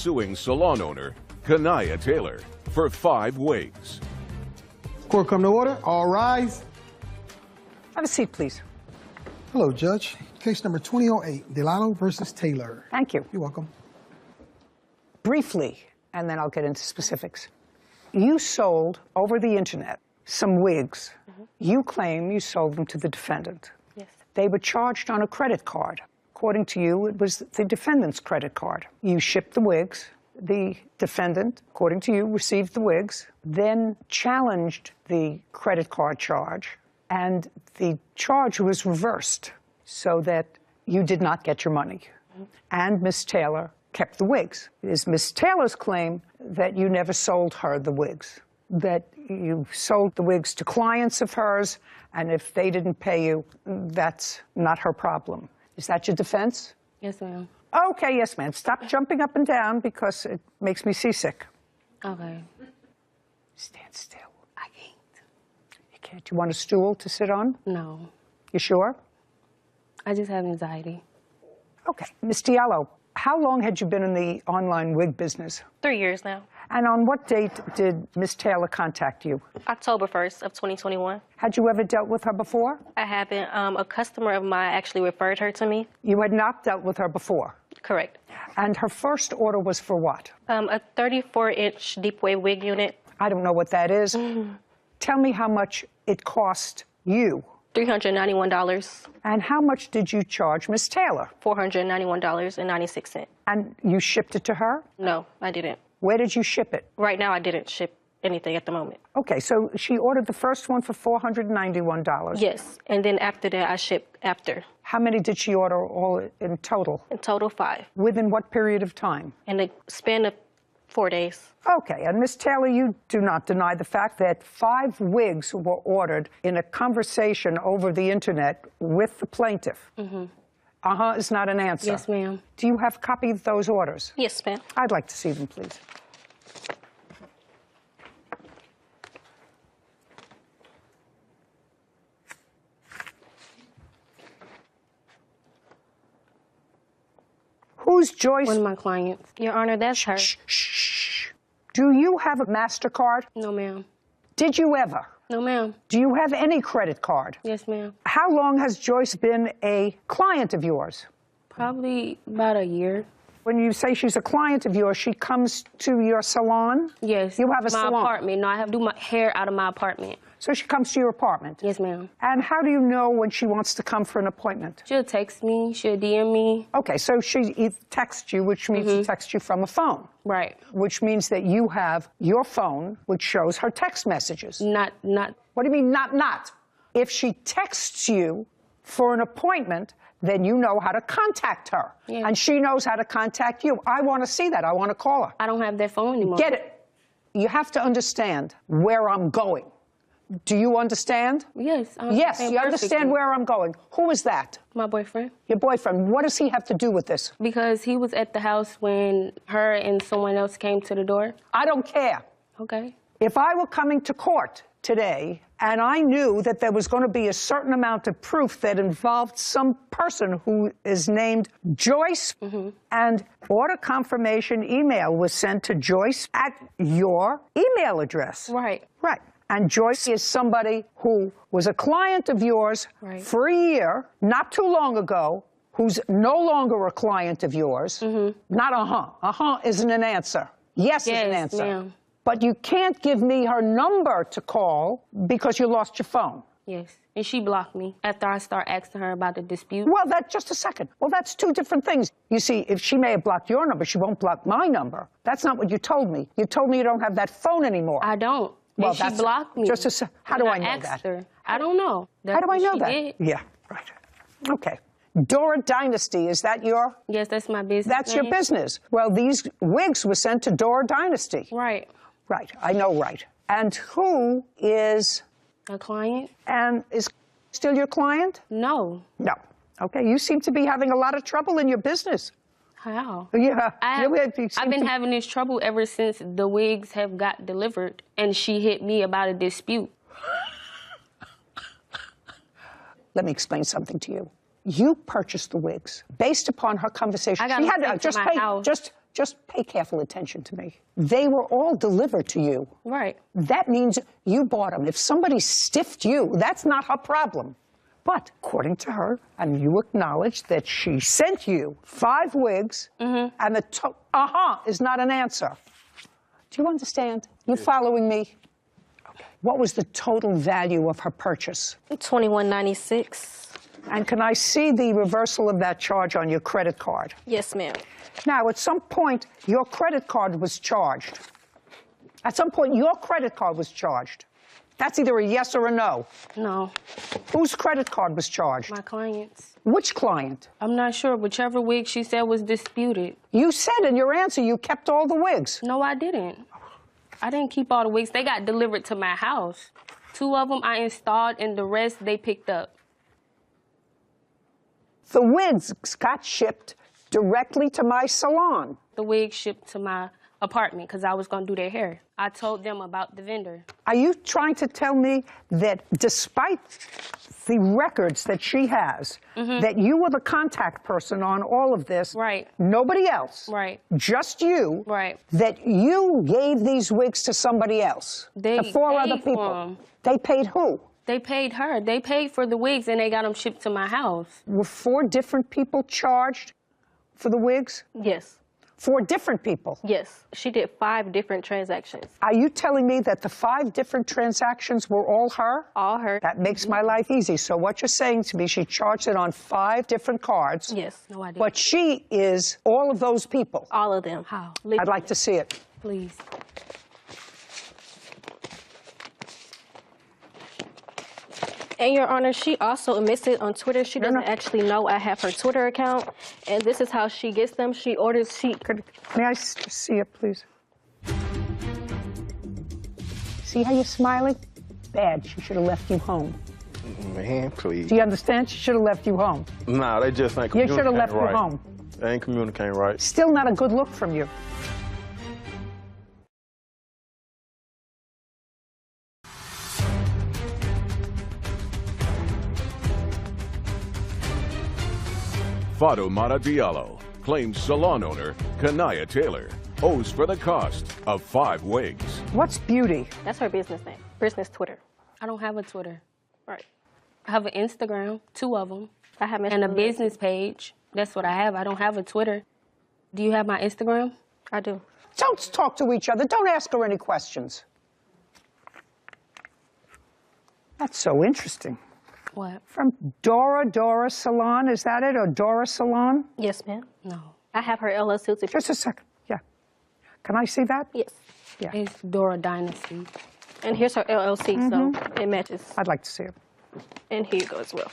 suing salon owner, Kanaya Taylor, for 5 wigs. Court come to order. All rise. Have a seat, please. Hello, Judge. Case number 2008, Delano versus Taylor. Thank you. You're welcome. Briefly, and then I'll get into specifics. You sold over the internet some wigs. You claim you sold them to the defendant. Yes. They were charged on a credit card. According to you, it was the defendant's credit card. You shipped the wigs. The defendant, according to you, received the wigs, then challenged the credit card charge, and the charge was reversed so that you did not get your money. And Ms. Taylor kept the wigs. It is Ms. Taylor's claim that you never sold her the wigs, that you sold the wigs to clients of hers, and if they didn't pay you, that's not her problem. Is that your defense? Yes, ma'am. Okay, yes, ma'am. Stop jumping up and down because it makes me seasick. Okay. Stand still. I can't. You can't. You want a stool to sit on? No. You sure? I just have anxiety. Okay. Ms. Diallo, how long had you been in the online wig business? 3 years now. And on what date did Ms. Taylor contact you? October 1st of 2021. Had you ever dealt with her before? I haven't. A customer of mine actually referred her to me. You had not dealt with her before? Correct. And her first order was for what? A 34-inch deep wave wig unit. I don't know what that is. Tell me how much it cost you. $391. And how much did you charge Ms. Taylor? $491.96. And you shipped it to her? No, I didn't. Where did you ship it? Right now, I didn't ship anything at the moment. Okay, so she ordered the first one for $491. Yes, and then after that, I shipped after. How many did she order all in total? In total, 5. Within what period of time? In the span of 4 days. Okay, and Ms. Taylor, you do not deny the fact that 5 wigs were ordered in a conversation over the internet with the plaintiff. Uh-huh is not an answer. Yes, ma'am. Do you have a copy of those orders? Yes, ma'am. I'd like to see them, please. Who's Joyce? One of my clients. Your Honor, that's her. Shh, shh, shh. Do you have a MasterCard? No, ma'am. Did you ever? No, ma'am. Do you have any credit card? Yes, ma'am. How long has Joyce been a client of yours? Probably about a year. When you say she's a client of yours, she comes to your salon? Yes. You have a salon? My apartment. No, I have to do my hair out of my apartment. So she comes to your apartment? Yes, ma'am. And how do you know when she wants to come for an appointment? She'll text me. She'll DM me. Okay, so she texts you, which means she texts you from a phone. Right. Which means that you have your phone, which shows her text messages. Not. What do you mean, not? If she texts you for an appointment, then you know how to contact her. Yeah. And she knows how to contact you. I want to see that. I want to call her. I don't have that phone anymore. Get it. You have to understand where I'm going. Do you understand? Yes. Yes, you understand where I'm going. Who is that? My boyfriend. Your boyfriend. What does he have to do with this? Because he was at the house when her and someone else came to the door. I don't care. Okay. If I were coming to court today and I knew that there was going to be a certain amount of proof that involved some person who is named Joyce, and order confirmation email was sent to Joyce at your email address. Right. Right. And Joyce is somebody who was a client of yours for a year, not too long ago, who's no longer a client of yours. Not uh-huh. Uh-huh isn't an answer. Yes is an answer. Ma'am. But you can't give me her number to call because you lost your phone. Yes. And she blocked me after I start asking her about the dispute. Well, just a second. Well, that's 2 different things. You see, if she may have blocked your number, she won't block my number. That's not what you told me. You told me you don't have that phone anymore. I don't. Well, and she blocked me. How do I know that? Her. I don't know. How do I know that? Did. Yeah, right. Okay. Dora Dynasty, is that your? Yes, that's my business. That's your business. Well, these wigs were sent to Dora Dynasty. Right. Right. I know, right. And who is? A client. And is still your client? No. No. Okay. You seem to be having a lot of trouble in your business. How? Yeah. I've been having this trouble ever since the wigs have got delivered, and she hit me about a dispute. Let me explain something to you. You purchased the wigs based upon her conversation. I got she had to my house. just pay careful attention to me. They were all delivered to you. Right. That means you bought them. If somebody stiffed you, that's not her problem. But according to her, and you acknowledge that she sent you 5 wigs, and the is not an answer. Do you understand? You following me? Okay. What was the total value of her purchase? $21.96. And can I see the reversal of that charge on your credit card? Yes, ma'am. Now, at some point, your credit card was charged. At some point, your credit card was charged. That's either a yes or a no. No. Whose credit card was charged? My client's. Which client? I'm not sure. Whichever wig she said was disputed. You said in your answer you kept all the wigs. No, I didn't. I didn't keep all the wigs. They got delivered to my house. 2 of them I installed, and the rest they picked up. The wigs got shipped directly to my salon. The wig shipped to my apartment because I was going to do their hair. I told them about the vendor. Are you trying to tell me that despite the records that she has, that you were the contact person on all of this? Right. Nobody else? Right. Just you? Right. That you gave these wigs to somebody else? They to 4 other paid for people? 'em. They paid who? They paid her. They paid for the wigs, and they got them shipped to my house. Were 4 different people charged for the wigs? Yes. 4 different people? Yes. She did 5 different transactions. Are you telling me that the 5 different transactions were all her? All her. That makes my life easy. So what you're saying to me, she charged it on 5 different cards. Yes. No, I didn't. But she is all of those people. All of them. How? I'd like to see it. Please. And, Your Honor, she also admits it on Twitter. She doesn't actually know I have her Twitter account. And this is how she gets them. She orders, May I see it, please? See how you're smiling? Bad. She should have left you home. Man, please. Do you understand? She should have left you home. Nah, they just ain't You communicating should have left right. you home. They ain't communicating right. Still not a good look from you. Fatoumata Diallo claims salon owner Kanaya Taylor owes for the cost of 5 wigs. What's Beauty? that's her business name. Business Twitter. I don't have a Twitter. Right. I have an Instagram, 2 of them, I have and a Instagram. business page. That's what I have. I don't have a Twitter. Do you have my Instagram? I do. Don't talk to each other. Don't ask her any questions. That's so interesting. What? From Dora Salon, is that it? Or Dora Salon? Yes, ma'am. No. I have her LLC. Just a second. Yeah. Can I see that? Yes. Yeah. It's Dora Dynasty. And here's her LLC, so it matches. I'd like to see it. And here you go as well.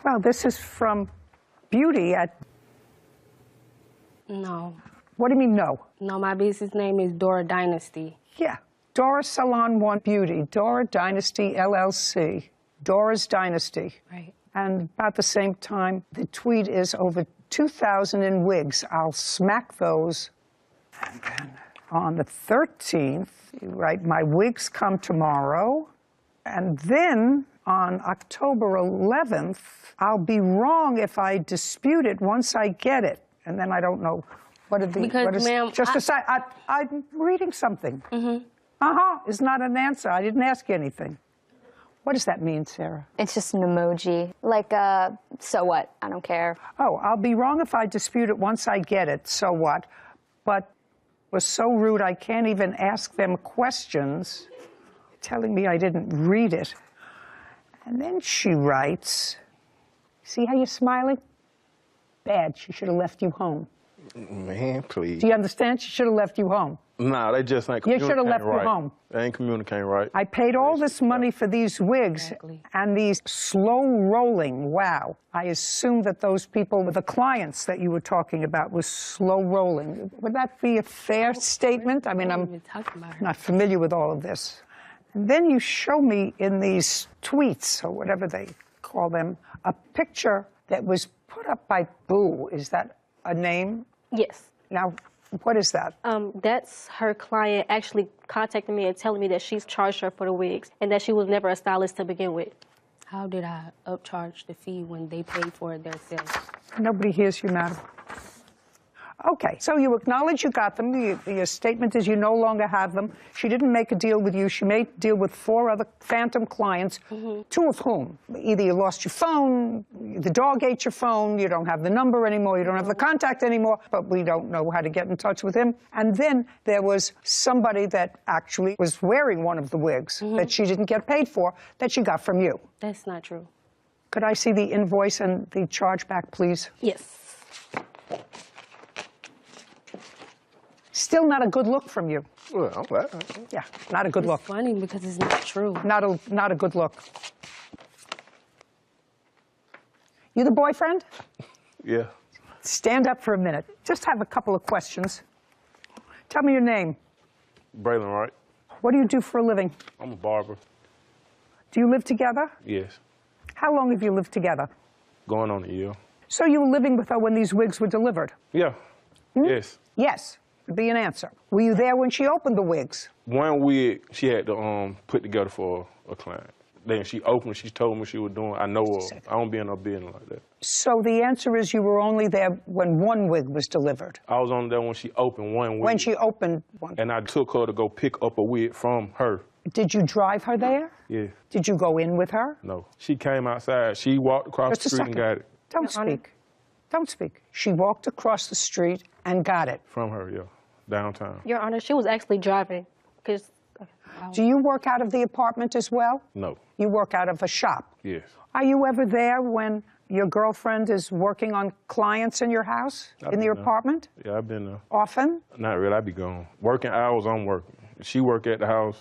Well, this is from Beauty at... No. What do you mean, no? No, my business name is Dora Dynasty. Yeah. Dora Salon 1 Beauty. Dora Dynasty LLC. Dora's Dynasty. Right. And about the same time, the tweet is over 2,000 in wigs. I'll smack those. And then on the 13th, you write, my wigs come tomorrow. And then on October 11th, I'll be wrong if I dispute it once I get it. And then I don't know what are the... Because, what is, ma'am, just a sec, I'm reading something. Is not an answer. I didn't ask you anything. What does that mean, Sarah? It's just an emoji. Like, so what? I don't care. Oh, I'll be wrong if I dispute it once I get it. So what? But it was so rude I can't even ask them questions, telling me I didn't read it. And then she writes, see how you're smiling? Bad. She should have left you home. Man, please. Do you understand? She should have left you home. Nah, they just ain't You communicating should have left right. you home. They ain't communicating right. I paid all this money for these wigs Exactly. and these slow rolling. Wow. I assume that those people, the clients that you were talking about, was slow rolling. Would that be a fair statement? I mean, I'm I'm even talking about her. not familiar with all of this. And then you show me in these tweets, or whatever they call them, a picture that was put up by Boo. Is that a name? Yes. Now, what is that? That's her client actually contacting me and telling me that she's charged her for the wigs and that she was never a stylist to begin with. How did I upcharge the fee when they paid for it themselves? Nobody hears you, madam. Okay, so you acknowledge you got them. Your statement is you no longer have them. She didn't make a deal with you. She made a deal with 4 other phantom clients, 2 of whom either you lost your phone, the dog ate your phone, you don't have the number anymore, you don't have the contact anymore, but we don't know how to get in touch with him. And then there was somebody that actually was wearing one of the wigs that she didn't get paid for that she got from you. That's not true. Could I see the invoice and the chargeback, please? Yes. Still not a good look from you. Well, I'm glad. Yeah, not a good look. It's funny because it's not true. Not a good look. You the boyfriend? Yeah. Stand up for a minute. Just have a couple of questions. Tell me your name. Braylon, right? What do you do for a living? I'm a barber. Do you live together? Yes. How long have you lived together? Going on a year. So you were living with her when these wigs were delivered? Yeah. Yes. Yes, would be an answer. Were you there when she opened the wigs? One wig she had to put together for a client. Then she opened, she told me what she was doing. I know her. I don't be in no business like that. So the answer is you were only there when one wig was delivered? I was only there when she opened one wig. When she opened one. And I took her to go pick up a wig from her. Did you drive her there? Yeah. Did you go in with her? No. She came outside. She walked across Just the street and got it. Don't speak. Don't speak. She walked across the street and got it. From her, yeah. Downtown. Your Honor, she was actually driving. Because. Do you work out of the apartment as well? No. You work out of a shop? Yes. Are you ever there when your girlfriend is working on clients in your house, in your apartment? Yeah, I've been there. Often? Not really. I be gone. Working hours, I'm working. If she work at the house,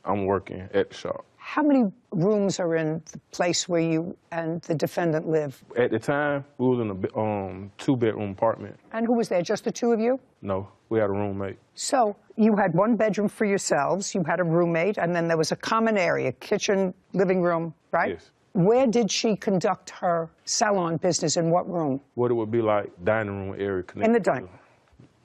I'm working at the shop. How many rooms are in the place where you and the defendant live? At the time, we was in a 2-bedroom apartment. And who was there, just the 2 of you? No, we had a roommate. So you had 1 bedroom for yourselves, you had a roommate, and then there was a common area, kitchen, living room, right? Yes. Where did she conduct her salon business, in what room? What it would be like dining room area connected. In the dining.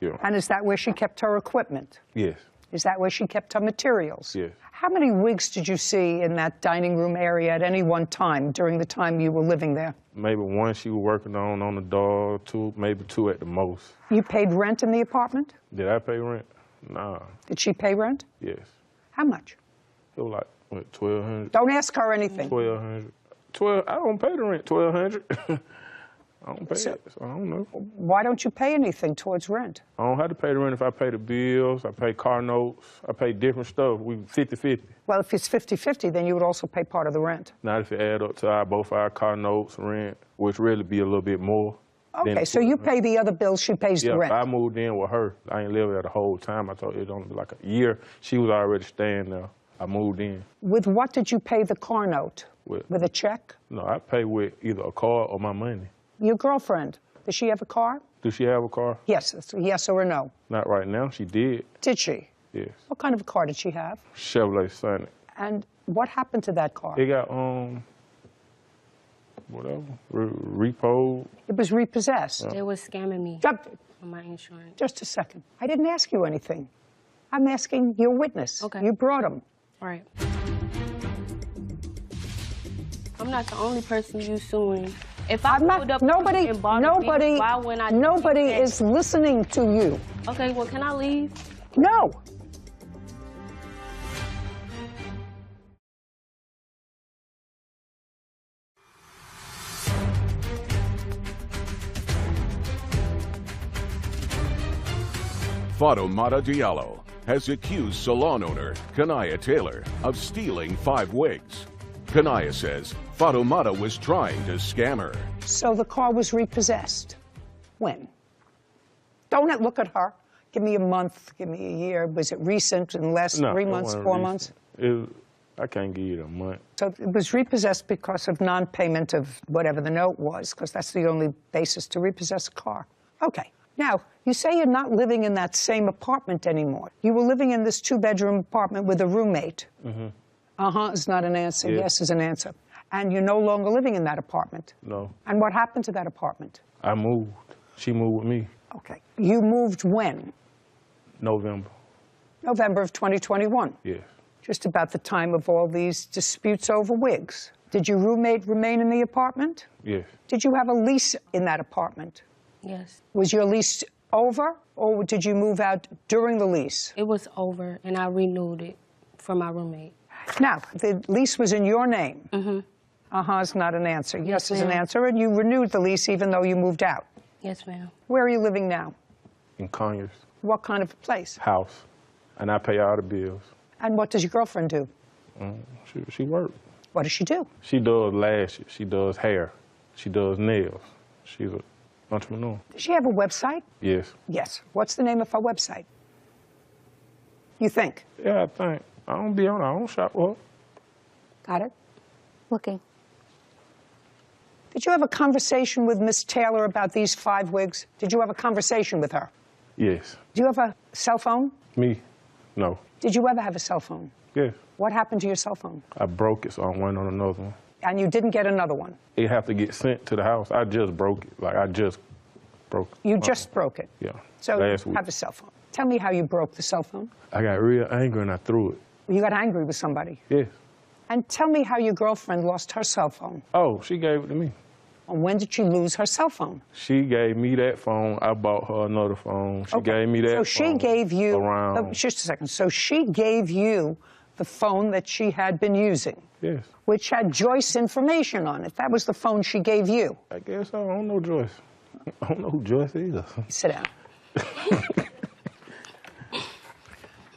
Yeah. And is that where she kept her equipment? Yes. Is that where she kept her materials? Yes. How many wigs did you see in that dining room area at any one time during the time you were living there? Maybe 1 she was working on the dog, 2, maybe 2 at the most. You paid rent in the apartment? Did I pay rent? Nah. Did she pay rent? Yes. How much? It was like, what, $1,200? Don't ask her anything. $1,200. I don't pay the rent, $1,200. I don't pay it, so I don't know. Why don't you pay anything towards rent? I don't have to pay the rent if I pay the bills, I pay car notes, I pay different stuff. We 50-50. Well, if it's 50-50, then you would also pay part of the rent. Not if it add up to both our car notes, rent, which really be a little bit more. Okay, so you pay the other bills, she pays the rent. Yeah, I moved in with her. I ain't lived there the whole time. I told you it only be like a year. She was already staying there. I moved in. With what did you pay the car note? With a check? No, I pay with either a car or my money. Your girlfriend, does she have a car? Does she have a car? Yes, yes or a no? Not right now. She did. Did she? Yes. What kind of a car did she have? Chevrolet Sonic. And what happened to that car? It got, whatever, repoed. It was repossessed. They was scamming me on my insurance. Just a second. I didn't ask you anything. I'm asking your witness. Okay. You brought him. All right. I'm not the only person you suing. If I pulled up nobody and bought a vehicle, why wouldn't I nobody take that? is listening to you. Okay, well, can I leave? No. Fatoumata Diallo has accused salon owner Kanaya Taylor of stealing 5 wigs. Kanaya says Fatoumata was trying to scam her. So the car was repossessed. When? Don't look at her. Give me a month, give me a year. Was it recent, in the last 3 months, 4 months? I can't give you a month. So it was repossessed because of non-payment of whatever the note was, because that's the only basis to repossess a car. Okay. Now, you say you're not living in that same apartment anymore. You were living in this 2-bedroom apartment with a roommate. Mm-hmm. Uh-huh is not an answer. Yes is an answer. And you're no longer living in that apartment. No. And what happened to that apartment? I moved. She moved with me. Okay. You moved when? November. November of 2021. Yes. Just about the time of all these disputes over wigs. Did your roommate remain in the apartment? Yes. Did you have a lease in that apartment? Yes. Was your lease over, or did you move out during the lease? It was over, and I renewed it for my roommate. Now, the lease was in your name. Mm-hmm. Uh-huh is not an answer. Yes is an ma'am. answer, and you renewed the lease even though you moved out. Yes, ma'am. Where are you living now? In Conyers. What kind of place? House. And I pay all the bills. And what does your girlfriend do? She works. What does she do? She does lashes. She does hair. She does nails. She's an entrepreneur. Does she have a website? Yes. Yes. What's the name of her website? You think? Yeah, I think. I don't be on her. I don't shop with her. Got it? Looking. Did you have a conversation with Miss Taylor about these 5 wigs? Did you have a conversation with her? Yes. Do you have a cell phone? Me? No. Did you ever have a cell phone? Yes. What happened to your cell phone? I broke it, so I went on another one. And you didn't get another one? It have to get sent to the house. I just broke it. Like, I just broke it. You just broke it? Yeah. So last you week. have a cell phone. Tell me how you broke the cell phone. I got real angry and I threw it. You got angry with somebody. Yes. And tell me how your girlfriend lost her cell phone. Oh, she gave it to me. And when did she lose her cell phone? She gave me that phone. I bought her another phone. She gave me that phone. So she gave you, around. just a second. So she gave you the phone that she had been using. Yes. Which had Joyce information on it. That was the phone she gave you. I guess I don't know Joyce. I don't know who Joyce is. Sit down.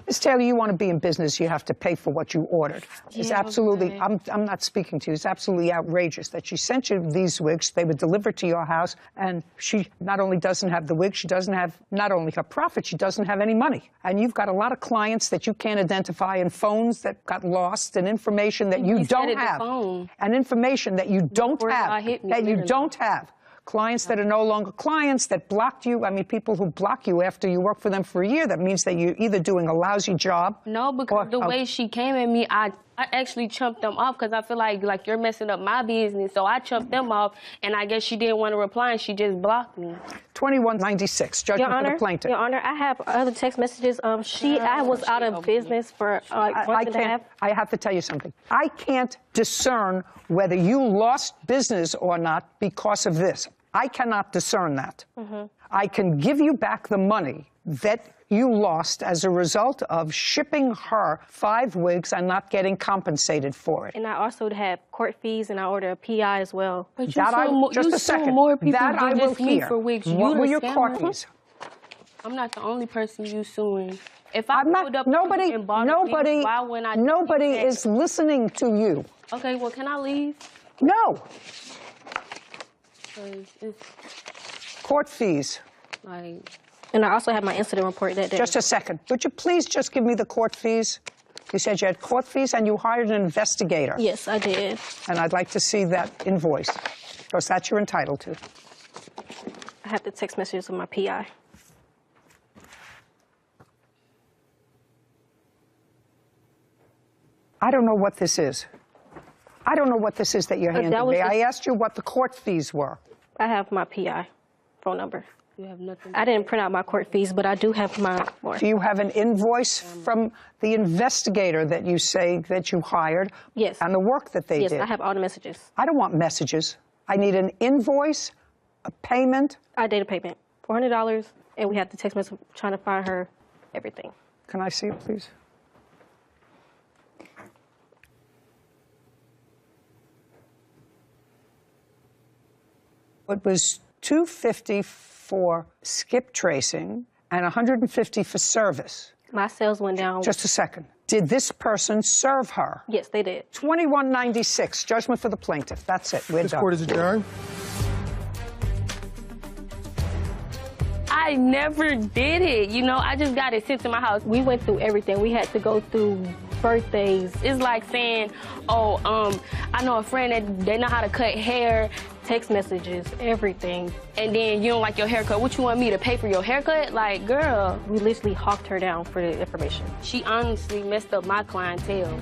Ms. Taylor, you want to be in business, you have to pay for what you ordered. It's Yeah, absolutely, okay. I'm not speaking to you, it's absolutely outrageous that she sent you these wigs, they were delivered to your house, and she not only doesn't have the wig, she doesn't have not only her profit, she doesn't have any money. And you've got a lot of clients that you can't identify, and phones that got lost, and information that you He said don't it, the have. phone. And information that you don't Before have, I hit me, that you literally. don't have. Clients that are no longer clients, that blocked you. I mean, people who block you after you work for them for a year, that means that you're either doing a lousy job. No, because the way she came at me, I actually chumped them off because I feel like you're messing up my business. So I chumped them off, and I guess she didn't want to reply, and she just blocked me. 2196, judgment for the plaintiff. Your Honor, I have other text messages. I was out of business for month and a half. I have to tell you something. I can't discern whether you lost business or not because of this. I cannot discern that. I can give you back the money that you lost as a result of shipping her 5 wigs and not getting compensated for it. And I also have court fees, and I ordered a PI as well. But Just a second. More people that I than will just me hear. for wigs. What You were the your court scammer. fees? I'm not the only person you suing. If I I'm pulled not. up Nobody. and bought Nobody. wigs, why wouldn't I do Nobody that? is listening to you. Okay, well, can I leave? No. 'Cause it's Court fees. like... And I also have my incident report that day. Just a second. Would you please just give me the court fees? You said you had court fees and you hired an investigator. Yes, I did. And I'd like to see that invoice, because that's you're entitled to. I have the text messages with my PI. I don't know what this is. I don't know what this is that you're handing that was me. I just- asked you what the court fees were. I have my PI phone number. You have nothing. I didn't print out my court fees, but I do have my more. Do you have an invoice from the investigator that you say that you hired? Yes. And the work that they Yes, did? I have all the messages. I don't want messages. I need an invoice, a payment. I did a payment, $400, and we have the text message trying to find her, everything. Can I see it, please? It was $250 for skip tracing and $150 for service. My sales went down. Just a second. Did this person serve her? Yes, they did. 2196, judgment for the plaintiff. That's it. We're This done. court is adjourned. I never did it. You know, I just got it sent to my house. We went through everything. We had to go through birthdays. It's like saying, oh, I know a friend that they know how to cut hair, Text messages, everything. and then you don't like your haircut. What, you want me to pay for your haircut? Like, girl, We literally hawked her down for the information. she honestly messed up my clientele.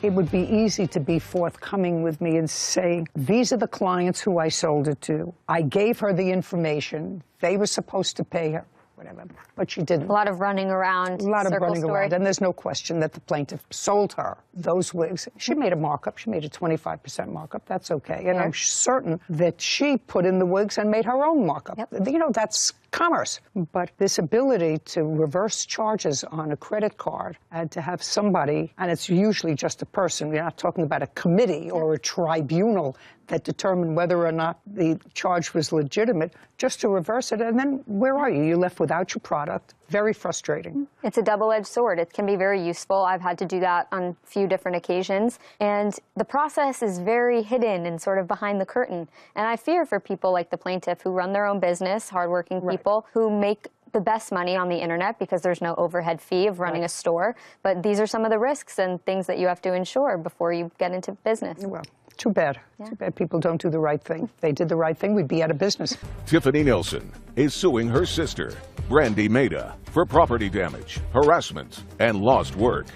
It would be easy to be forthcoming with me and say, these are the clients who I sold it to. I gave her the information. They were supposed to pay her, whatever, but she didn't. A lot of running around. A lot of circle running story. around, and there's no question that the plaintiff sold her those wigs. She made a markup. She made a 25% markup. That's okay. And Yeah. I'm certain that she put in the wigs and made her own markup. Yep. You know, that's commerce. But this ability to reverse charges on a credit card and to have somebody, and it's usually just a person, we're not talking about a committee or a tribunal that determined whether or not the charge was legitimate, just to reverse it, and then where are you? You're left without your product. Very frustrating. It's a double-edged sword. It can be very useful. I've had to do that on a few different occasions. And the process is very hidden and sort of behind the curtain. And I fear for people like the plaintiff who run their own business, hardworking people who make the best money on the internet because there's no overhead fee of running a store. But these are some of the risks and things that you have to ensure before you get into business. Well, too bad. Too bad people don't do the right thing. If they did the right thing, we'd be out of business. Tiffany Nelson is suing her sister, Brandy Maida, for property damage, harassment, and lost work.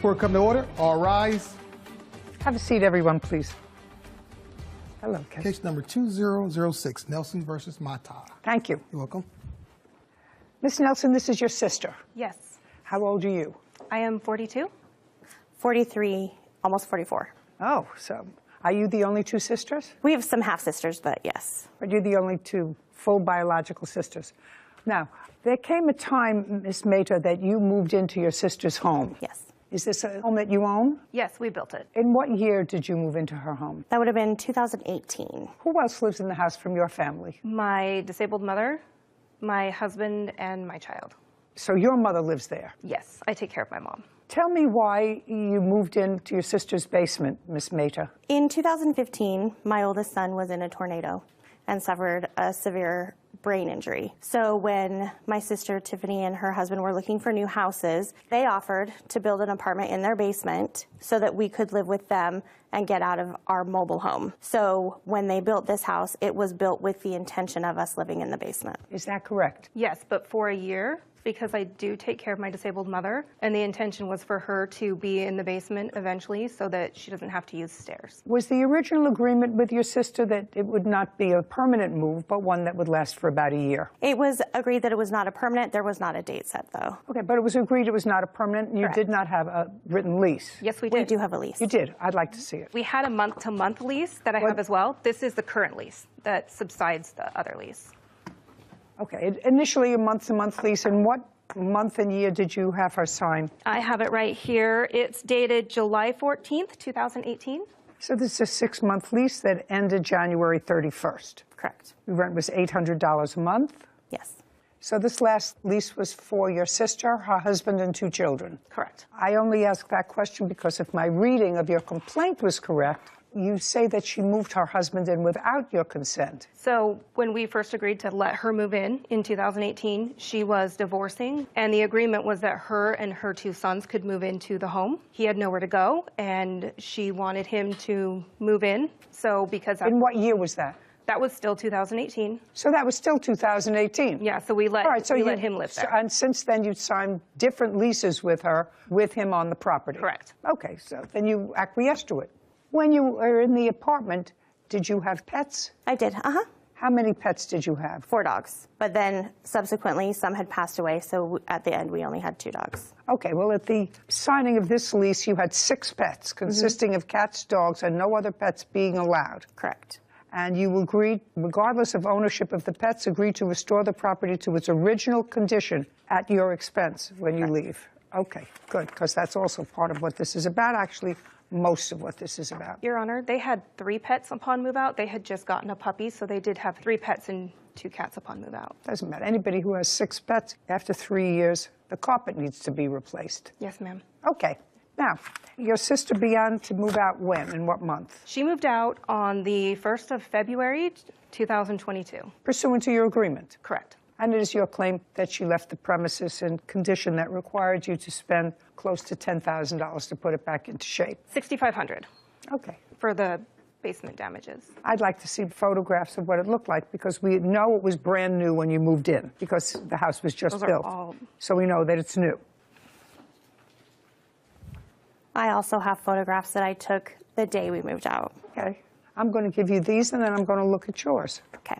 Court come to order. All rise. Have a seat, everyone, please. Hello, Ken. Case number 2006, Nelson versus Mata. Thank you. You're welcome. Miss Nelson, this is your sister. Yes. How old are you? I am 42, 43, almost 44. Oh, so are you the only two sisters? We have some half-sisters, but yes. But you're the only two full biological sisters. Now, there came a time, Miss Maida, that you moved into your sister's home. Yes. Is this a home that you own? Yes, we built it. In what year did you move into her home? That would have been 2018. Who else lives in the house from your family? My disabled mother, my husband, and my child. So your mother lives there? Yes, I take care of my mom. Tell me why you moved into your sister's basement, Miss Maida. In 2015, my oldest son was in a tornado and suffered a severe brain injury. So when my sister Tiffany and her husband were looking for new houses, they offered to build an apartment in their basement so that we could live with them and get out of our mobile home. So when they built this house, it was built with the intention of us living in the basement. Is that correct? Yes, but for a year, because I do take care of my disabled mother, and the intention was for her to be in the basement eventually so that she doesn't have to use stairs. Was the original agreement with your sister that it would not be a permanent move, but one that would last for about a year? It was agreed that it was not a permanent. There was not a date set, though. Okay, but it was agreed it was not a permanent, and you Correct. did not have a written lease? Yes, we did. We do have a lease. You did? I'd like to see it. We had a month-to-month lease that I have as well. This is the current lease that subsides the other lease. Okay, initially a month-to-month lease, and what month and year did you have her sign? I have it right here. It's dated July 14th, 2018. So this is a 6-month lease that ended January 31st. Correct. The rent was $800 a month? Yes. So this last lease was for your sister, her husband, and 2 children? Correct. I only ask that question because if my reading of your complaint was correct, you say that she moved her husband in without your consent. So when we first agreed to let her move in 2018, she was divorcing, and the agreement was that her and her 2 sons could move into the home. He had nowhere to go, and she wanted him to move in. So because In what year was that? that was still 2018. So that was still 2018? Yeah, so we let, let him live there. And since then you signed different leases with her, with him on the property? Correct. Okay, so then you acquiesced to it. When you were in the apartment, did you have pets? I did, How many pets did you have? 4 dogs. But then subsequently, some had passed away, so at the end, we only had 2 dogs. Okay, well, at the signing of this lease, you had 6 pets, consisting of cats, dogs, and no other pets being allowed. Correct. And you agreed, regardless of ownership of the pets, agreed to restore the property to its original condition at your expense when you leave. Okay, good, because that's also part of what this is about, actually. Most of what this is about. Your Honor, they had 3 pets upon move out. They had just gotten a puppy, so they did have 3 pets and 2 cats upon move out. Doesn't matter. Anybody who has 6 pets, after 3 years, the carpet needs to be replaced. Yes, ma'am. Okay. Now, your sister began to move out when? In what month? She moved out on the 1st of February, 2022. Pursuant to your agreement? Correct. And it is your claim that she left the premises in condition that required you to spend close to $10,000 to put it back into shape? $6,500. Okay. For the basement damages. I'd like to see photographs of what it looked like because we know it was brand new when you moved in because the house was just built. So we know that it's new. I also have photographs that I took the day we moved out. Okay. I'm going to give you these and then I'm going to look at yours. Okay.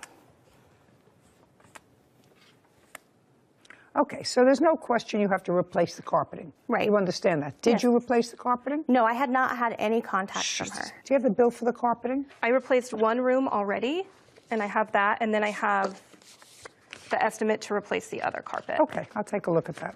Okay, so there's no question you have to replace the carpeting. Right. You understand that. Did you replace the carpeting? No, I had not had any contact from her. Do you have a bill for the carpeting? I replaced 1 room already, and I have that, and then I have the estimate to replace the other carpet. Okay, I'll take a look at that.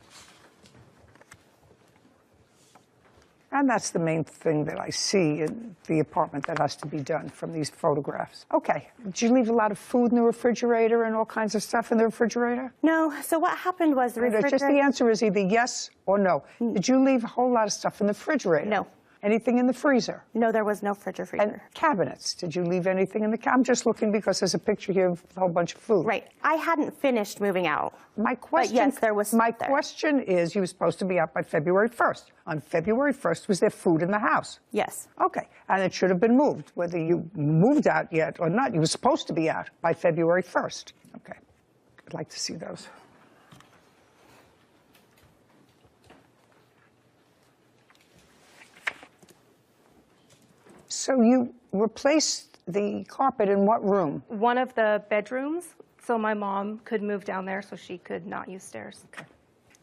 And that's the main thing that I see in the apartment that has to be done from these photographs. Okay, did you leave a lot of food in the refrigerator and all kinds of stuff in the refrigerator? No, so what happened was the refrigerator... Just the answer is either yes or no. Did you leave a whole lot of stuff in the refrigerator? No. Anything in the freezer? No, there was no freezer. And cabinets, did you leave anything in the I'm just looking because there's a picture here of a whole bunch of food. Right. I hadn't finished moving out. My question, but yes, there was my there. question is, you were supposed to be out by February 1st. On February 1st, was there food in the house? Yes. Okay, and it should have been moved. Whether you moved out yet or not, you were supposed to be out by February 1st. Okay, I'd like to see those. So you replaced the carpet in what room? One of the bedrooms, so my mom could move down there so she could not use stairs. Okay.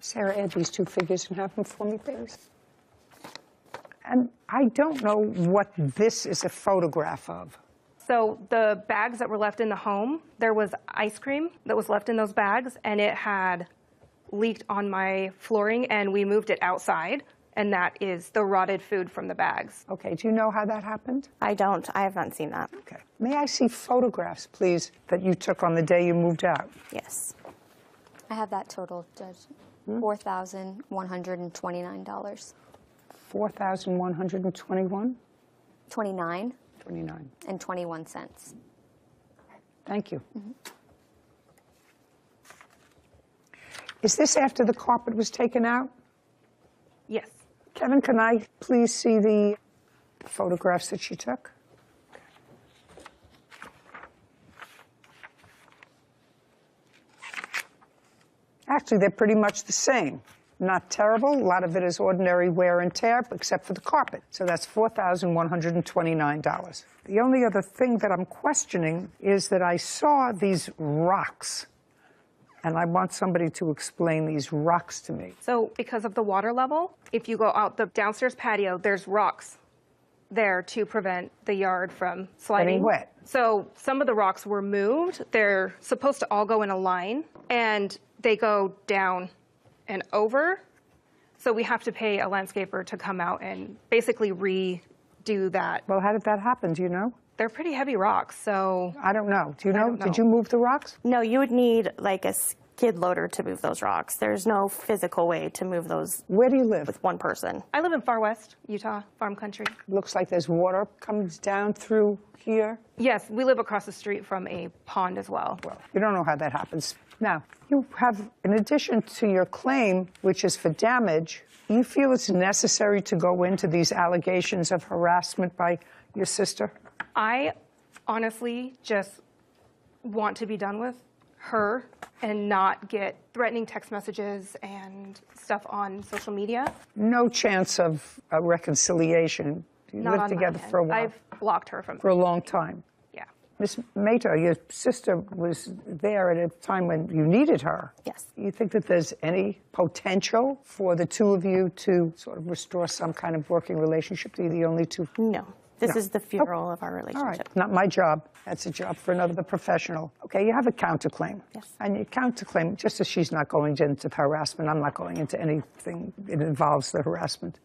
Sarah, add these two figures and have them for me, please. And I don't know what this is a photograph of. So the bags that were left in the home, there was ice cream that was left in those bags, and it had leaked on my flooring, and we moved it outside. And that is the rotted food from the bags. Okay, do you know how that happened? I don't. I have not seen that. Okay. May I see photographs, please, that you took on the day you moved out? Yes. I have that total, Judge. $4,129. 4,121? 29. 29. And 21 cents. Thank you. Is this after the carpet was taken out? Yes. Kevin, can I please see the photographs that she took? Actually, they're pretty much the same. Not terrible. A lot of it is ordinary wear and tear, except for the carpet. So that's $4,129. The only other thing that I'm questioning is that I saw these rocks. And I want somebody to explain these rocks to me. So because of the water level, if you go out the downstairs patio, there's rocks there to prevent the yard from sliding. Getting wet. So some of the rocks were moved. They're supposed to all go in a line, and they go down and over. So we have to pay a landscaper to come out and basically redo that. Well, how did that happen? Do you know? They're pretty heavy rocks, so... I don't know. Do you know? don't know. Did you move the rocks? No, you would need like a skid loader to move those rocks. There's no physical way to move those. Where do you live? With one person. I live in far west Utah, farm country. Looks like there's water comes down through here. Yes, we live across the street from a pond as well. Well, you don't know how that happens. Now, you have, in addition to your claim, which is for damage, you feel it's necessary to go into these allegations of harassment by your sister? I honestly just want to be done with her and not get threatening text messages and stuff on social media. No chance of a reconciliation. You Not lived on my together end. for a while. I've blocked her from For a long time. Yeah. Ms. Mehta, your sister was there at a time when you needed her. Yes. You think that there's any potential for the two of you to sort of restore some kind of working relationship? Are you the only two? No. This No. is the funeral of our All relationship. right, not my job. That's a job for another professional. Okay, you have a counterclaim. Yes. And your counterclaim, just as she's not going into harassment, I'm not going into anything that involves the harassment.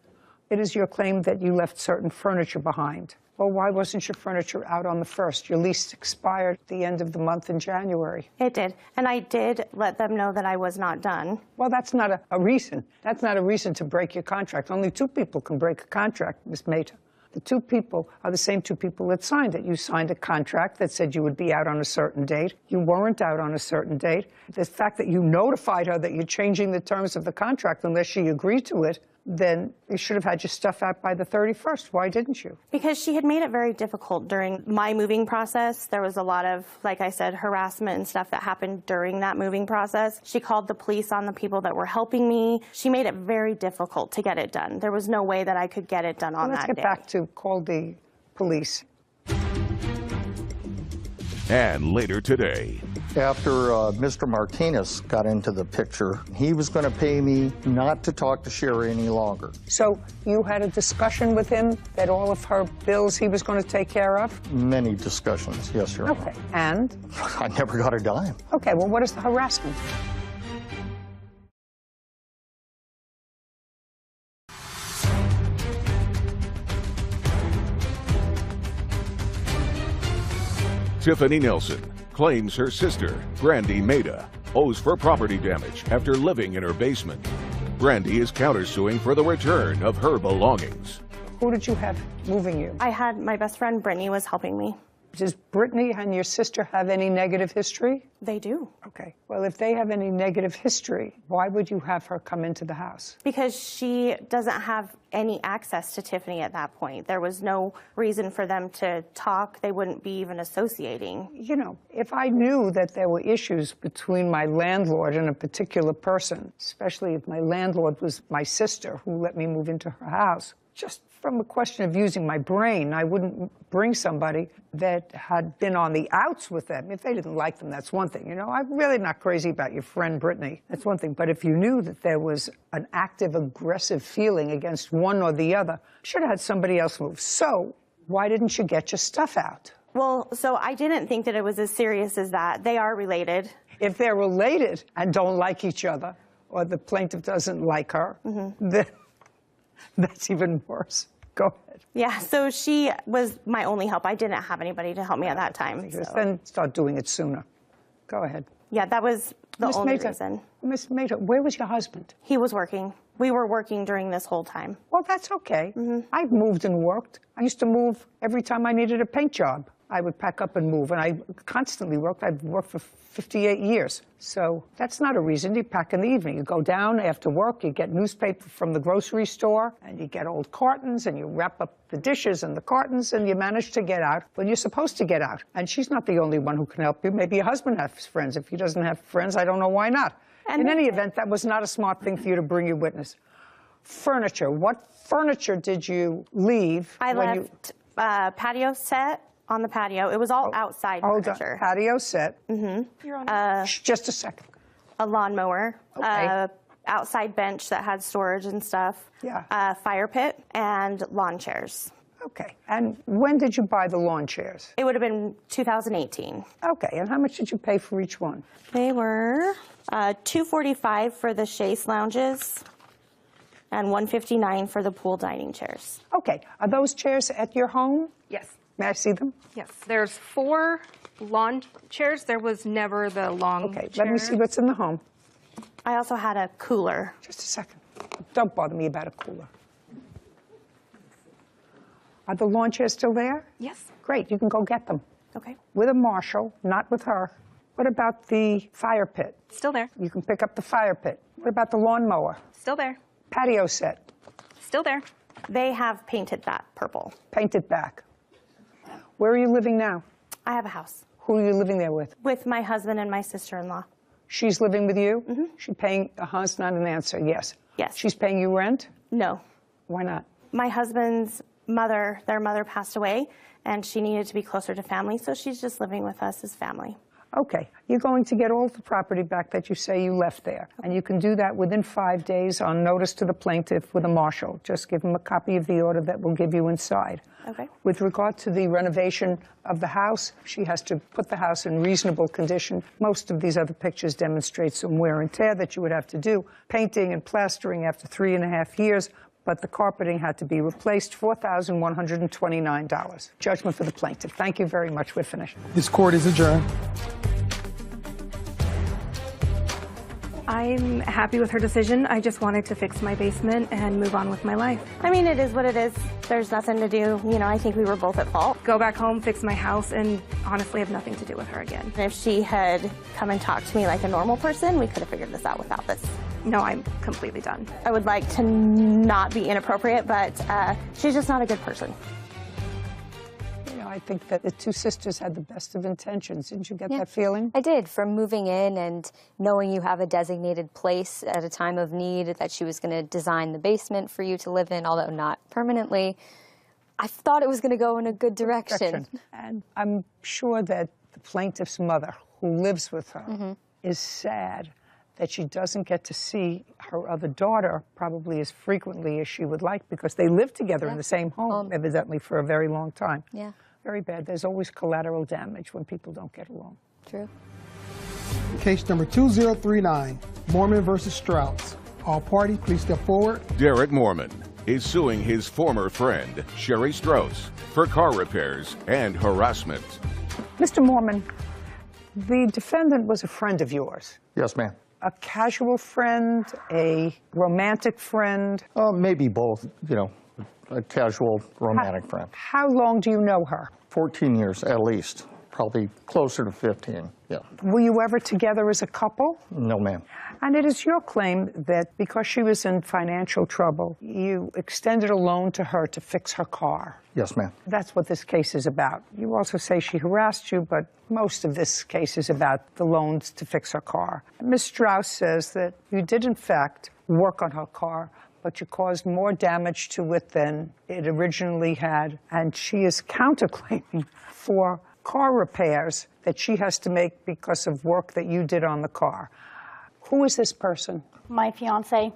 It is your claim that you left certain furniture behind. Well, why wasn't your furniture out on the 1st? Your lease expired at the end of the month in January. It did. And I did let them know that I was not done. Well, that's not a reason. That's not a reason to break your contract. Only two people can break a contract, Ms. Mehta. The two people are the same two people that signed it. You signed a contract that said you would be out on a certain date. You weren't out on a certain date. The fact that you notified her that you're changing the terms of the contract unless she agreed to it, then you should have had your stuff out by the 31st. Why didn't you? Because she had made it very difficult during my moving process. There was a lot of, like I said, harassment and stuff that happened during that moving process. She called the police on the people that were helping me. She made it very difficult to get it done. There was no way that I could get it done on that day. Let's get back to call the police. And later today, After Mr. Martinez got into the picture, he was going to pay me not to talk to Sherry any longer. So you had a discussion with him that all of her bills he was going to take care of? Many discussions, yes, Your Honor. Okay, and? I never got a dime. Okay, well, what is the harassment? Tiffany Nelson claims her sister, Brandy Maida, owes for property damage after living in her basement. Brandy is countersuing for the return of her belongings. Who did you have moving you? I had my best friend, Brittany, was helping me. Does Brittany and your sister have any negative history? They do. Okay. Well, if they have any negative history, why would you have her come into the house? Because she doesn't have any access to Tiffany at that point. There was no reason for them to talk. They wouldn't be even associating. You know, if I knew that there were issues between my landlord and a particular person, especially if my landlord was my sister who let me move into her house, just from a question of using my brain, I wouldn't bring somebody that had been on the outs with them. If they didn't like them, that's one thing. You know, I'm really not crazy about your friend Brittany. That's one thing. But if you knew that there was an active, aggressive feeling against one or the other, should have had somebody else move. So why didn't you get your stuff out? Well, so I didn't think that it was as serious as that. They are related. If they're related and don't like each other, or the plaintiff doesn't like her, then that's even worse. Go ahead. Yeah, so she was my only help. I didn't have anybody to help me at that time. So. Then start doing it sooner. Go ahead. Yeah, that was the only reason. Miss Maida, where was your husband? He was working. We were working during this whole time. Well, that's okay. I've moved and worked. I used to move every time I needed a paint job. I would pack up and move, and I constantly worked. I've worked for 58 years. So that's not a reason. You pack in the evening. You go down after work, you get newspaper from the grocery store, and you get old cartons, and you wrap up the dishes and the cartons, and you manage to get out when you're supposed to get out. And she's not the only one who can help you. Maybe your husband has friends. If he doesn't have friends, I don't know why not. And in any event, that was not a smart thing for you to bring your witness. Furniture. What furniture did you leave? I left patio set on the patio. It was all outside furniture. Patio set. You're on just a second. A lawnmower. Okay. Outside bench that had storage and stuff. Yeah. Fire pit and lawn chairs. Okay. And when did you buy the lawn chairs? It would have been 2018. Okay. And how much did you pay for each one? They were $245 for the chaise lounges and $159 for the pool dining chairs. Okay. Are those chairs at your home? Yes. May I see them? Yes. There's 4 lawn chairs. There was never the long chair. Let me see what's in the home. I also had a cooler. Just a second. Don't bother me about a cooler. Are the lawn chairs still there? Yes. Great. You can go get them. Okay. With a marshal, not with her. What about the fire pit? Still there. You can pick up the fire pit. What about the lawnmower? Still there. Patio set? Still there. They have painted that purple. Painted back. Where are you living now? I have a house. Who are you living there with? With my husband and my sister-in-law. She's living with you? She's paying, it's not an answer, yes. Yes. She's paying you rent? No. Why not? My husband's mother, their mother passed away, and she needed to be closer to family, so she's just living with us as family. Okay, you're going to get all the property back that you say you left there. And you can do that within 5 days on notice to the plaintiff with a marshal. Just give him a copy of the order that will give you inside. Okay. With regard to the renovation of the house, she has to put the house in reasonable condition. Most of these other pictures demonstrate some wear and tear that you would have to do. Painting and plastering after 3.5 years, but the carpeting had to be replaced, $4,129. Judgment for the plaintiff. Thank you very much. We're finished. This court is adjourned. I'm happy with her decision. I just wanted to fix my basement and move on with my life. I mean, it is what it is. There's nothing to do. You know, I think we were both at fault. Go back home, fix my house, and honestly have nothing to do with her again. If she had come and talked to me like a normal person, we could have figured this out without this. No, I'm completely done. I would like to not be inappropriate, but she's just not a good person. I think that the two sisters had the best of intentions. Didn't you get that feeling? I did. From moving in and knowing you have a designated place at a time of need, that she was going to design the basement for you to live in, although not permanently, I thought it was going to go in a good direction. And I'm sure that the plaintiff's mother, who lives with her, is sad that she doesn't get to see her other daughter probably as frequently as she would like, because they live together in the same home, evidently, for a very long time. Yeah. Very bad. There's always collateral damage when people don't get along. True. Case number 2039, Mormon versus Strauss. All parties, please step forward. Derek Mormon is suing his former friend, Sherry Strauss, for car repairs and harassment. Mr. Mormon, the defendant was a friend of yours. Yes, ma'am. A casual friend, a romantic friend? Maybe both, you know, a casual romantic friend. How long do you know her? 14 years at least, probably closer to 15, yeah. Were you ever together as a couple? No, ma'am. And it is your claim that because she was in financial trouble, you extended a loan to her to fix her car. Yes, ma'am. That's what this case is about. You also say she harassed you, but most of this case is about the loans to fix her car. Ms. Strauss says that you did, in fact, work on her car, but you caused more damage to it than it originally had, and she is counterclaiming for car repairs that she has to make because of work that you did on the car. Who is this person? My fiance.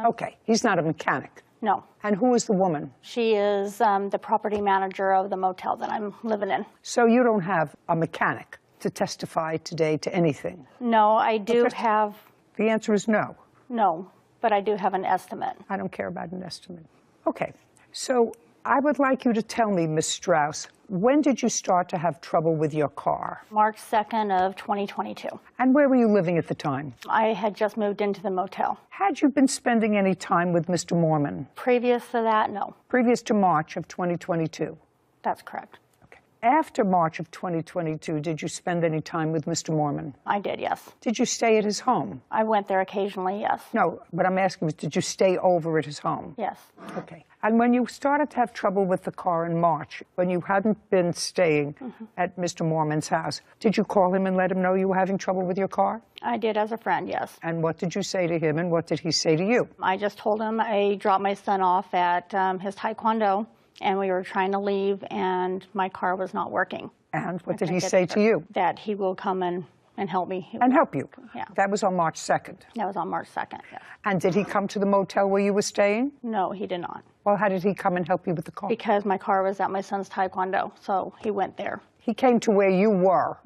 Okay, he's not a mechanic. No. And who is the woman? She is the property manager of the motel that I'm living in. So you don't have a mechanic to testify today to anything? No, I do have... The answer is no. No, but I do have an estimate. I don't care about an estimate. Okay, so I would like you to tell me, Ms. Strauss, when did you start to have trouble with your car? March 2nd of 2022. And where were you living at the time? I had just moved into the motel. Had you been spending any time with Mr. Mormon? Previous to that, no. Previous to March of 2022? That's correct. Okay. After March of 2022, did you spend any time with Mr. Mormon? I did, yes. Did you stay at his home? I went there occasionally, yes. No, but I'm asking, did you stay over at his home? Yes. Okay. And when you started to have trouble with the car in March, when you hadn't been staying at Mr. Mormon's house, did you call him and let him know you were having trouble with your car? I did as a friend, yes. And what did you say to him, and what did he say to you? I just told him I dropped my son off at his taekwondo, and we were trying to leave, and my car was not working. And what did he say to you? That he will come and help me. And help you? Yeah. That was on March 2nd? That was on March 2nd, yes. And did he come to the motel where you were staying? No, he did not. Well, how did he come and help you with the car? Because my car was at my son's taekwondo, so he went there. He came to where you were?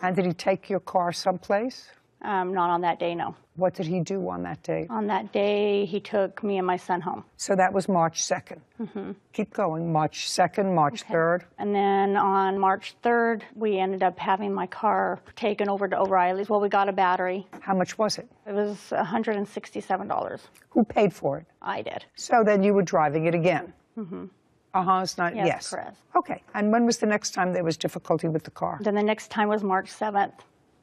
And did he take your car someplace? Not on that day, no. What did he do on that day? On that day, he took me and my son home. So that was March 2nd? Keep going. March 2nd, March 3rd? And then on March 3rd, we ended up having my car taken over to O'Reilly's. Well, we got a battery. How much was it? It was $167. Who paid for it? I did. So then you were driving it again? It's not, yes. Correct. Okay. And when was the next time there was difficulty with the car? Then the next time was March 7th.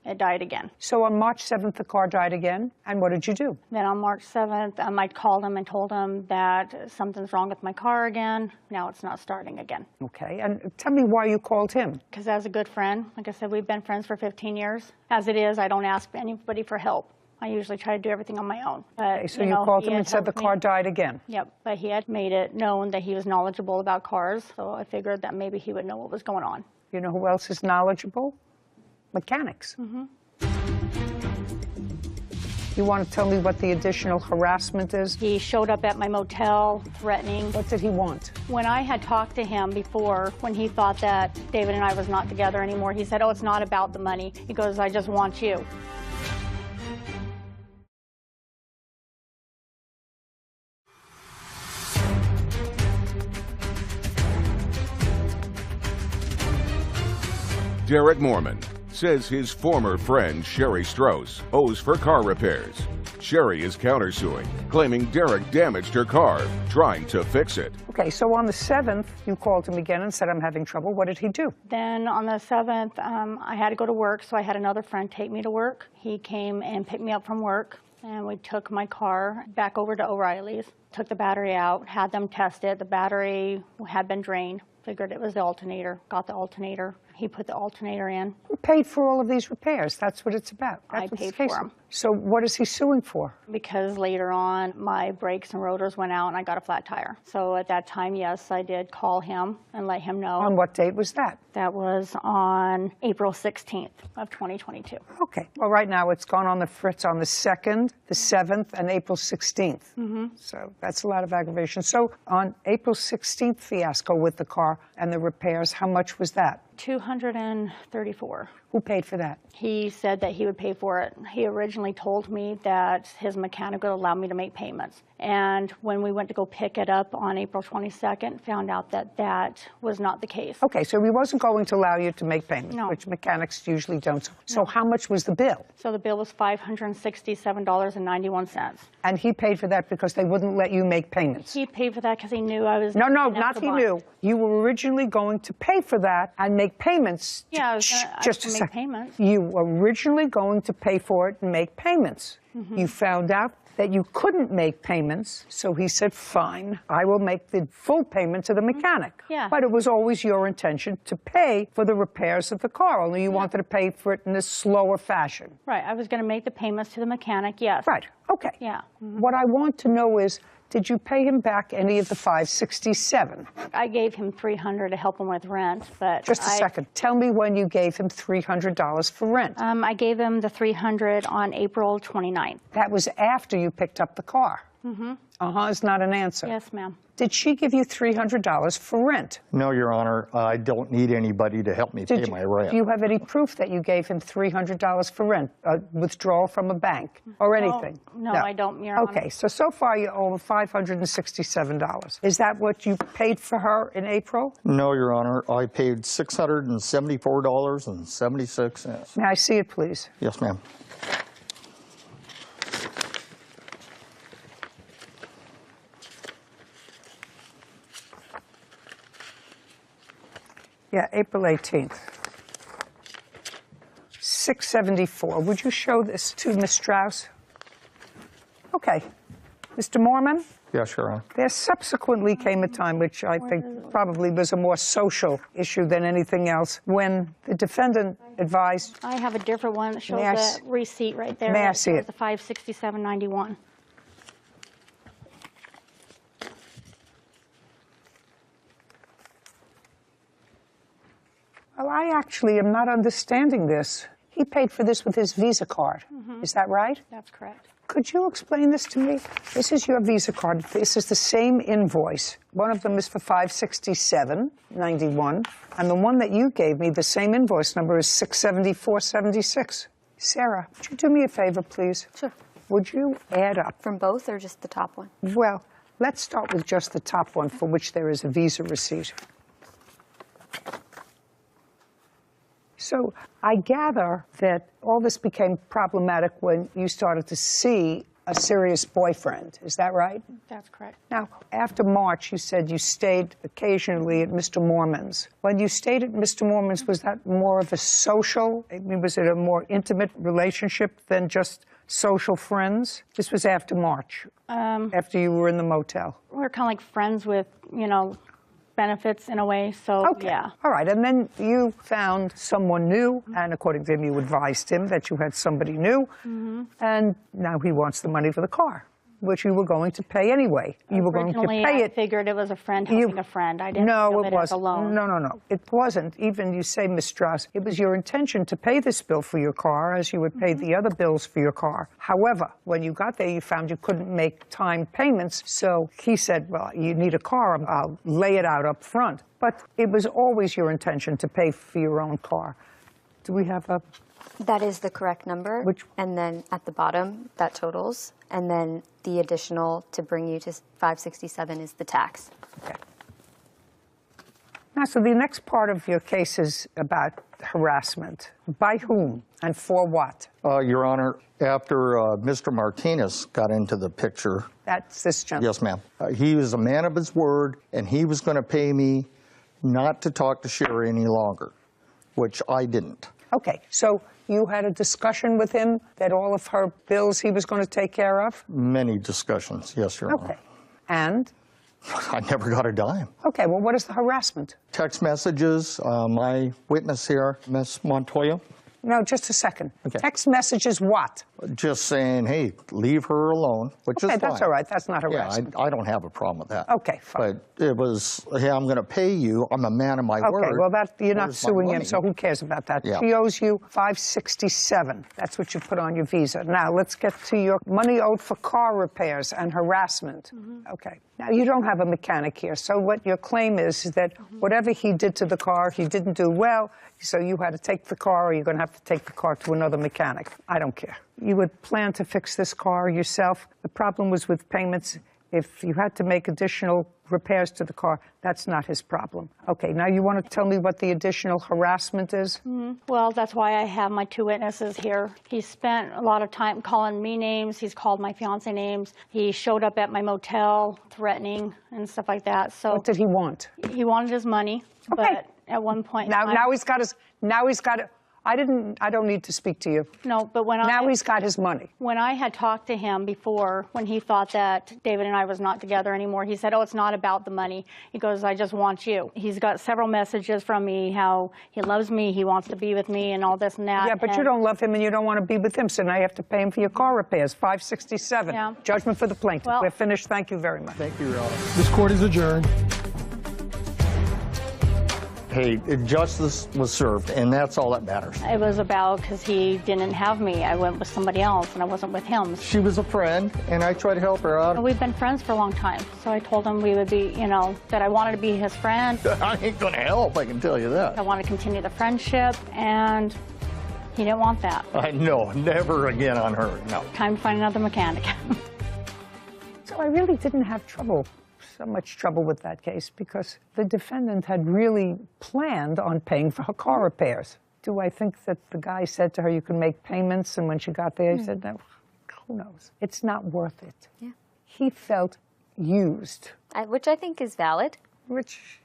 It died again. So on March 7th, the car died again? And what did you do? Then on March 7th, I called him and told him that something's wrong with my car again. Now it's not starting again. Okay. And tell me why you called him. Because as a good friend, like I said, we've been friends for 15 years. As it is, I don't ask anybody for help. I usually try to do everything on my own. But, Okay, so you called him and said the car died again? Yep, but he had made it known that he was knowledgeable about cars, so I figured that maybe he would know what was going on. You know who else is knowledgeable? Mechanics. You want to tell me what the additional harassment is? He showed up at my motel threatening. What did he want? When I had talked to him before, when he thought that David and I was not together anymore, he said, oh, it's not about the money. He goes, I just want you. Derek Mormon says his former friend Sherry Strauss owes for car repairs. Sherry is countersuing, claiming Derek damaged her car, trying to fix it. Okay, so on the 7th, you called him again and said, I'm having trouble. What did he do? Then on the 7th, I had to go to work, so I had another friend take me to work. He came and picked me up from work, and we took my car back over to O'Reilly's, took the battery out, had them test it. The battery had been drained. Figured it was the alternator, got the alternator. He put the alternator in. Who paid for all of these repairs? That's what it's about. That's I what paid this case for is. 'em. So what is he suing for? Because later on, my brakes and rotors went out and I got a flat tire. So at that time, yes, I did call him and let him know. On what date was that? That was on April 16th of 2022. Okay. Well, right now it's gone on the fritz on the 2nd, the 7th, and April 16th. So that's a lot of aggravation. So on April 16th fiasco with the car and the repairs, how much was that? $234. Who paid for that? He said that he would pay for it. He originally told me that his mechanic would allow me to make payments. And when we went to go pick it up on April 22nd, found out that that was not the case. Okay, so he wasn't going to allow you to make payments, No. which mechanics usually don't. So how much was the bill? So the bill was $567.91. And he paid for that because they wouldn't let you make payments? He paid for that because he knew I was... No, gonna not have to he buy. knew. You were originally going to pay for that and make payments. Yeah, I was Just a gonna make second. payments. You were originally going to pay for it and make payments. You found out that you couldn't make payments, so he said, fine, I will make the full payment to the mechanic. Yeah. But it was always your intention to pay for the repairs of the car, only you wanted to pay for it in a slower fashion. Right, I was going to make the payments to the mechanic, yes. Right, okay. Yeah. What I want to know is, did you pay him back any of the $567? I gave him $300 to help him with rent, but Just a second. Tell me when you gave him $300 for rent. I gave him the $300 on April 29th. That was after you picked up the car. Is not an answer. Yes, ma'am. Did she give you $300 for rent? No, Your Honor, I don't need anybody to help me pay my rent. Do you have any proof that you gave him $300 for rent, a withdrawal from a bank, or anything? No, I don't, Your Honor. Okay, so far you owe $567. Is that what you paid for her in April? No, Your Honor, I paid $674.76. May I see it, please? Yes, ma'am. Yeah, April 18th. $674. Would you show this to Ms. Strauss? Okay. Mr. Mormon? Yes, Your Honor. There subsequently came a time, which I think probably was a more social issue than anything else, when the defendant advised... I have a different one that shows May I the receipt right there. May I see it? The $567.91. Well, I actually am not understanding this. He paid for this with his Visa card. Is that right? That's correct. Could you explain this to me? This is your Visa card. This is the same invoice. One of them is for $567.91, and the one that you gave me, the same invoice number, is $674.76. Sarah, would you do me a favor, please? Sure. Would you add up? From both or just the top one? Well, let's start with just the top one, for which there is a Visa receipt. So I gather that all this became problematic when you started to see a serious boyfriend. Is that right? That's correct. Now, after March, you said you stayed occasionally at Mr. Mormon's. When you stayed at Mr. Mormon's, was that more of a social? I mean, was it a more intimate relationship than just social friends? This was after March, after you were in the motel. We're kind of like friends with, benefits in a way, so Okay. yeah. All right, and then you found someone new, and according to him, you advised him that you had somebody new, and now he wants the money for the car, which you were going to pay anyway. You were going to Originally, pay I it. figured it was a friend helping a friend. I didn't No, feel it it as a wasn't. loan. No. It wasn't. Even you say, Ms. Strauss, it was your intention to pay this bill for your car as you would pay the other bills for your car. However, when you got there, you found you couldn't make time payments, so he said, well, you need a car, I'll lay it out up front. But it was always your intention to pay for your own car. Do we have a... That is the correct number. Which- And then at the bottom, that totals. And then the additional to bring you to 567 is the tax. Okay. Now, so the next part of your case is about harassment. By whom and for what? Your Honor, after Mr. Martinez got into the picture... That's this gentleman. Yes, ma'am. He was a man of his word, and he was going to pay me not to talk to Sherry any longer, which I didn't. Okay, so you had a discussion with him that all of her bills he was going to take care of? Many discussions, yes, Your Honor. Okay. And I never got a dime. Okay, well, what is the harassment? Text messages, my witness here, Miss Montoya. No, just a second. Okay. Text messages what? Just saying, hey, leave her alone, which is fine. Okay, that's all right. That's not Yeah, harassment. I don't have a problem with that. Okay, fine. But it was, hey, I'm going to pay you. I'm a man of my word. Okay, well, that you're not Where's my suing him, money? so who cares about that? Yeah. She owes you $567. That's what you put on your visa. Now, let's get to your money owed for car repairs and harassment. Okay. Now, you don't have a mechanic here, so what your claim is that whatever he did to the car, he didn't do well, so you had to take the car, or you're going to have to take the car to another mechanic. I don't care. You would plan to fix this car yourself. The problem was with payments. If you had to make additional repairs to the car, that's not his problem. Okay, now you want to tell me what the additional harassment is? Well, that's why I have my two witnesses here. He spent a lot of time calling me names. He's called my fiance names. He showed up at my motel threatening and stuff like that. So What did he want? he wanted his money, but at one point in time- Now he's got it. I don't need to speak to you. No, but Now he's got his money. When I had talked to him before, when he thought that David and I was not together anymore, he said, oh, it's not about the money. He goes, I just want you. He's got several messages from me, how he loves me, he wants to be with me, and all this and that. Yeah, but you don't love him and you don't want to be with him, so now you have to pay him for your car repairs, $567. Yeah. Judgment for the plaintiff. Well- We're finished. Thank you very much. Thank you, Your Honor. This court is adjourned. Hey, justice was served, and that's all that matters. It was about because he didn't have me. I went with somebody else, and I wasn't with him. She was a friend, and I tried to help her out. We've been friends for a long time, so I told him we would be, that I wanted to be his friend. I ain't going to help, I can tell you that. I want to continue the friendship, and he didn't want that. I know, never again on her, no. Time to find another mechanic. So I really didn't have so much trouble with that case because the defendant had really planned on paying for her car repairs. Do I think that the guy said to her, you can make payments, and when she got there, he said, no, who knows? It's not worth it. Yeah. He felt used. Which I think is valid. Which,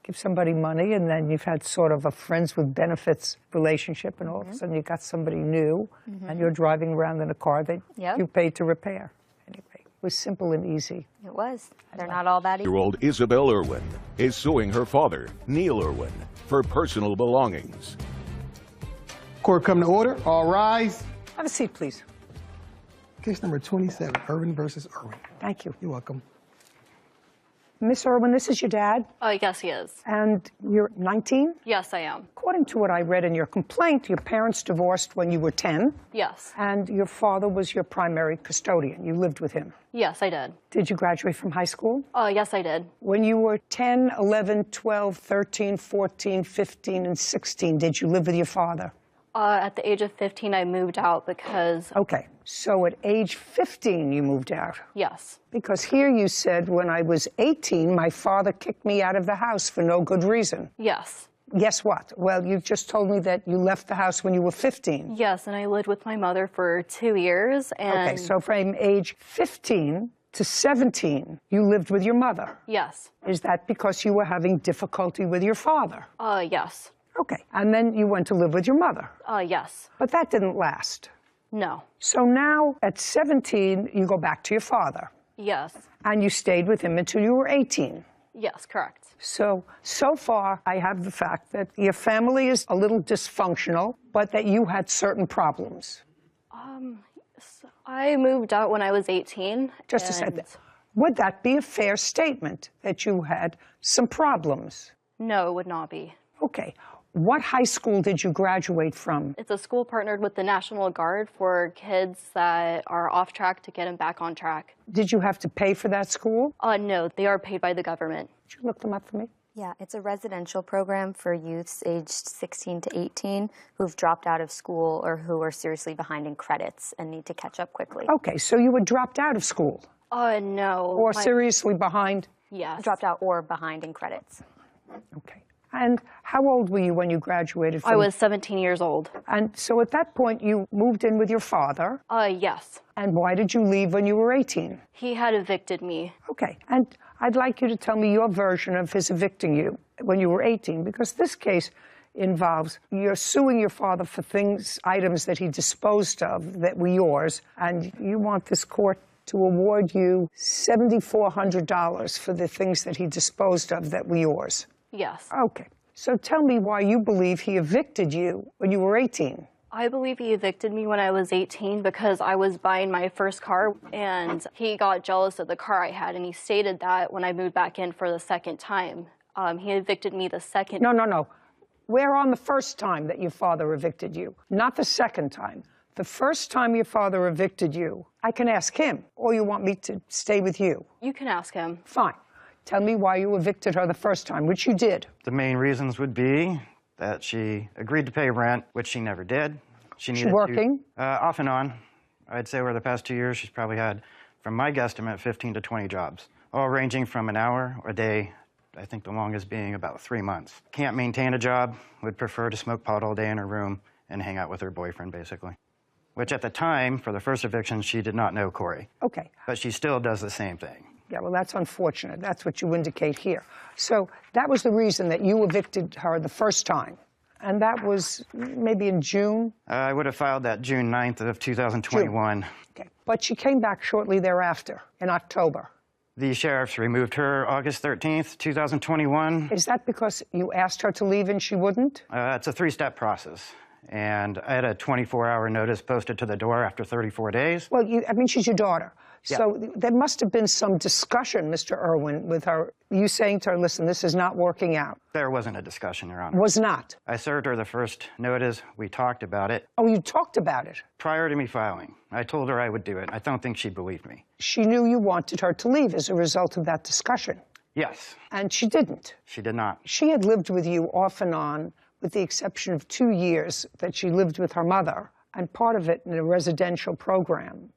give somebody money, and then you've had sort of a friends with benefits relationship, and all of a sudden you got somebody new, and you're driving around in a car that you paid to repair. Anyway, it was simple and easy. It was. They're not all that easy. Year-old Isabel Irwin is suing her father, Neil Irwin, for personal belongings. Court come to order. All rise. Have a seat, please. Case number 27, Irwin versus Irwin. Thank you. You're welcome. Miss Irwin, this is your dad, Yes, he is. and you're 19? Yes, I am. According to what I read in your complaint, your parents divorced when you were 10, Yes. and your father was your primary custodian. You lived with him. Yes, I did. Did you graduate from high school? Yes, I did. When you were 10, 11, 12, 13, 14, 15, and 16, did you live with your father? At the age of 15, I moved out because... Okay, so at age 15, you moved out. Yes. Because here you said, when I was 18, my father kicked me out of the house for no good reason. Yes. Guess what? Well, you just told me that you left the house when you were 15. Yes, and I lived with my mother for 2 years, and... Okay, so from age 15 to 17, you lived with your mother. Yes. Is that because you were having difficulty with your father? Yes. Okay, and then you went to live with your mother. Yes. But that didn't last. No. So now, at 17, you go back to your father. Yes. And you stayed with him until you were 18. Yes, correct. So far, I have the fact that your family is a little dysfunctional, but that you had certain problems. So I moved out when I was 18. Just a second. Would that be a fair statement, that you had some problems? No, it would not be. Okay. What high school did you graduate from? It's a school partnered with the National Guard for kids that are off track to get them back on track. Did you have to pay for that school? No, they are paid by the government. Could you look them up for me? Yeah, it's a residential program for youths aged 16 to 18 who've dropped out of school or who are seriously behind in credits and need to catch up quickly. Okay, so you were dropped out of school? No. Or seriously behind? Yes. Dropped out or behind in credits. Okay. And how old were you when you graduated from... I was 17 years old. And so at that point, you moved in with your father? Yes. And why did you leave when you were 18? He had evicted me. Okay. And I'd like you to tell me your version of his evicting you when you were 18, because this case involves you're suing your father for items that he disposed of that were yours, and you want this court to award you $7,400 for the things that he disposed of that were yours. Yes. Okay. So tell me why you believe he evicted you when you were 18. I believe he evicted me when I was 18 because I was buying my first car, and he got jealous of the car I had, and he stated that when I moved back in for the second time. He evicted me the second. No. We're on the first time that your father evicted you, not the second time. The first time your father evicted you, I can ask him, or you want me to stay with you? You can ask him. Fine. Tell me why you evicted her the first time, which you did. The main reasons would be that she agreed to pay rent, which she never did. She working? Off and on. I'd say over the past 2 years, she's probably had, from my guesstimate, 15 to 20 jobs, all ranging from an hour a day, I think the longest being about 3 months. Can't maintain a job, would prefer to smoke pot all day in her room and hang out with her boyfriend, basically. Which at the time, for the first eviction, she did not know Corey. Okay. But she still does the same thing. Yeah, well, that's unfortunate. That's what you indicate here. So that was the reason that you evicted her the first time. And that was maybe in June? I would have filed that June 9th of 2021. June. Okay. But she came back shortly thereafter, in October. The sheriffs removed her August 13th, 2021. Is that because you asked her to leave and she wouldn't? It's a three-step process. And I had a 24-hour notice posted to the door after 34 days. Well, I mean, she's your daughter. Yeah. So there must have been some discussion, Mr. Irwin, with her. You saying to her, listen, this is not working out. There wasn't a discussion, Your Honor. Was not? I served her the first notice. We talked about it. Oh, you talked about it? Prior to me filing. I told her I would do it. I don't think she believed me. She knew you wanted her to leave as a result of that discussion? Yes. And she didn't? She did not. She had lived with you off and on, with the exception of 2 years that she lived with her mother, and part of it in a residential program.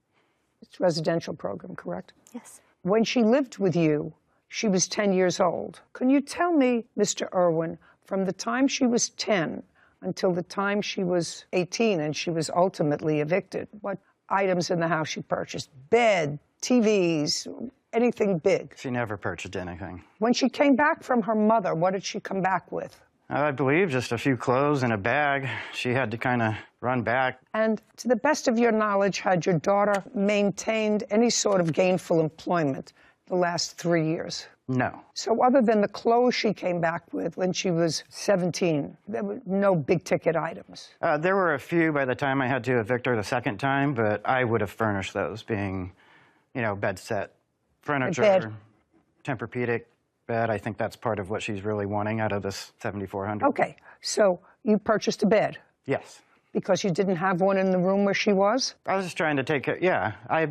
It's a residential program, correct? Yes. When she lived with you, she was 10 years old. Can you tell me, Mr. Irwin, from the time she was 10 until the time she was 18 and she was ultimately evicted, what items in the house she purchased? Bed, TVs, anything big? She never purchased anything. When she came back from her mother, what did she come back with? I believe just a few clothes and a bag. She had to kind of run back. And to the best of your knowledge, had your daughter maintained any sort of gainful employment the last 3 years? No. So other than the clothes she came back with when she was 17, there were no big-ticket items? There were a few by the time I had to evict her the second time, but I would have furnished those, being, you know, bed set, furniture, bed. Tempur-Pedic bed. I think that's part of what she's really wanting out of this $7,400. Okay, so you purchased a bed? Yes. Because you didn't have one in the room where she was? I was just trying to take care, yeah. I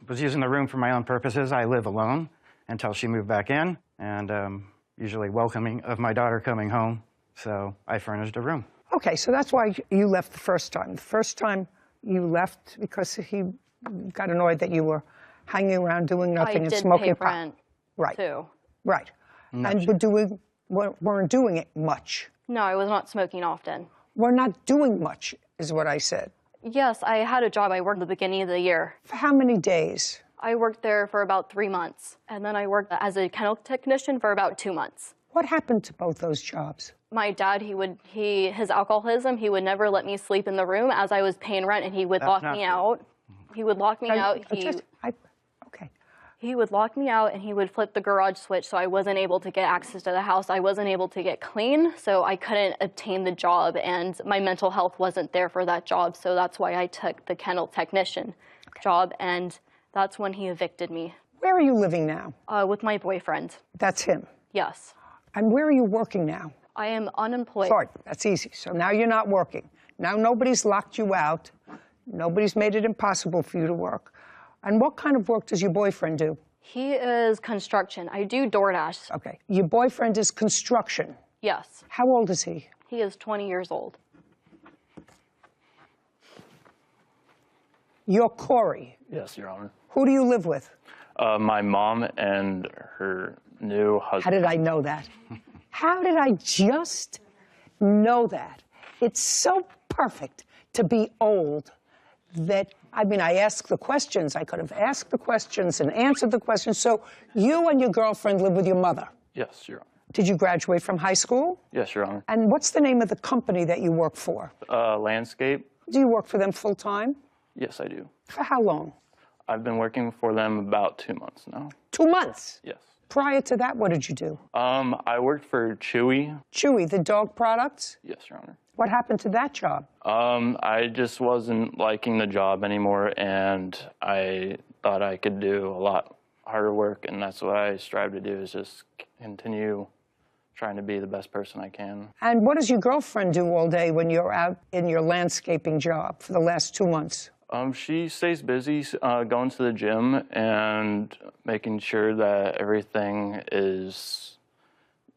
was using the room for my own purposes. I live alone until she moved back in, and usually welcoming of my daughter coming home, so I furnished a room. Okay, so that's why you left the first time. The first time you left because he got annoyed that you were hanging around doing nothing and smoking pot. I did pay rent, right. too. Right. And weren't doing it much. No, I was not smoking often. We're not doing much, is what I said. Yes, I had a job. I worked at the beginning of the year. For how many days? I worked there for about 3 months, and then I worked as a kennel technician for about 2 months. What happened to both those jobs? My dad, his alcoholism, he would never let me sleep in the room as I was paying rent, and he would lock me out. He would lock me out. He would lock me out, and he would flip the garage switch, so I wasn't able to get access to the house. I wasn't able to get clean, so I couldn't obtain the job, and my mental health wasn't there for that job, so that's why I took the kennel technician job, and that's when he evicted me. Where are you living now? With my boyfriend. That's him? Yes. And where are you working now? I am unemployed. Sorry, that's easy. So now you're not working. Now nobody's locked you out. Nobody's made it impossible for you to work. And what kind of work does your boyfriend do? He is construction. I do DoorDash. Okay. Your boyfriend is construction? Yes. How old is he? He is 20 years old. You're Corey? Yes, Your Honor. Who do you live with? My mom and her new husband. How did I know that? How did I just know that? It's so perfect to be old that, I mean, I ask the questions. I could have asked the questions and answered the questions. So you and your girlfriend live with your mother? Yes, Your Honor. Did you graduate from high school? Yes, Your Honor. And what's the name of the company that you work for? Landscape. Do you work for them full time? Yes, I do. For how long? I've been working for them about 2 months now. 2 months? Yes. Prior to that, what did you do? I worked for Chewy. Chewy, the dog products? Yes, Your Honor. What happened to that job? I just wasn't liking the job anymore, and I thought I could do a lot harder work, and that's what I strive to do, is just continue trying to be the best person I can. And what does your girlfriend do all day when you're out in your landscaping job for the last 2 months? She stays busy going to the gym and making sure that everything is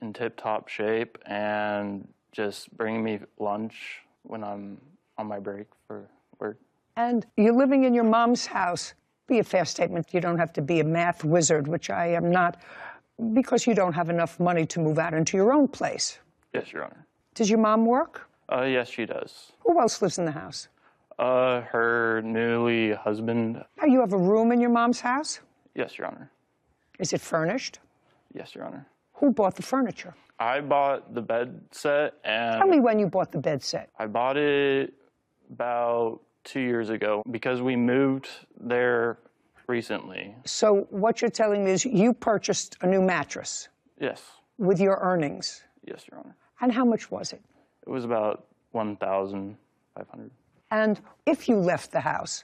in tip-top shape, and just bringing me lunch when I'm on my break for work. And you're living in your mom's house. Be a fair statement. You don't have to be a math wizard, which I am not, because you don't have enough money to move out into your own place. Yes, Your Honor. Does your mom work? Yes, she does. Who else lives in the house? Her newly husband. Now, you have a room in your mom's house? Yes, Your Honor. Is it furnished? Yes, Your Honor. Who bought the furniture? I bought the bed set, and... Tell me when you bought the bed set. I bought it about 2 years ago because we moved there recently. So what you're telling me is you purchased a new mattress? Yes. With your earnings? Yes, Your Honor. And how much was it? It was about $1,500. And if you left the house,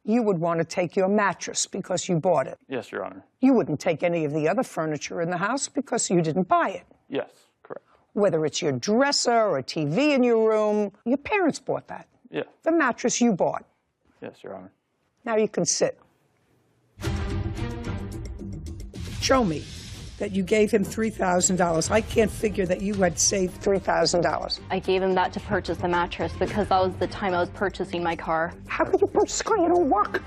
you would want to take your mattress because you bought it. Yes, Your Honor. You wouldn't take any of the other furniture in the house because you didn't buy it. Yes, correct. Whether it's your dresser or a TV in your room, your parents bought that. Yeah. The mattress you bought. Yes, Your Honor. Now you can sit. Show me that you gave him $3,000. I can't figure that you had saved $3,000. I gave him that to purchase the mattress because that was the time I was purchasing my car. How could you purchase a car? You don't work.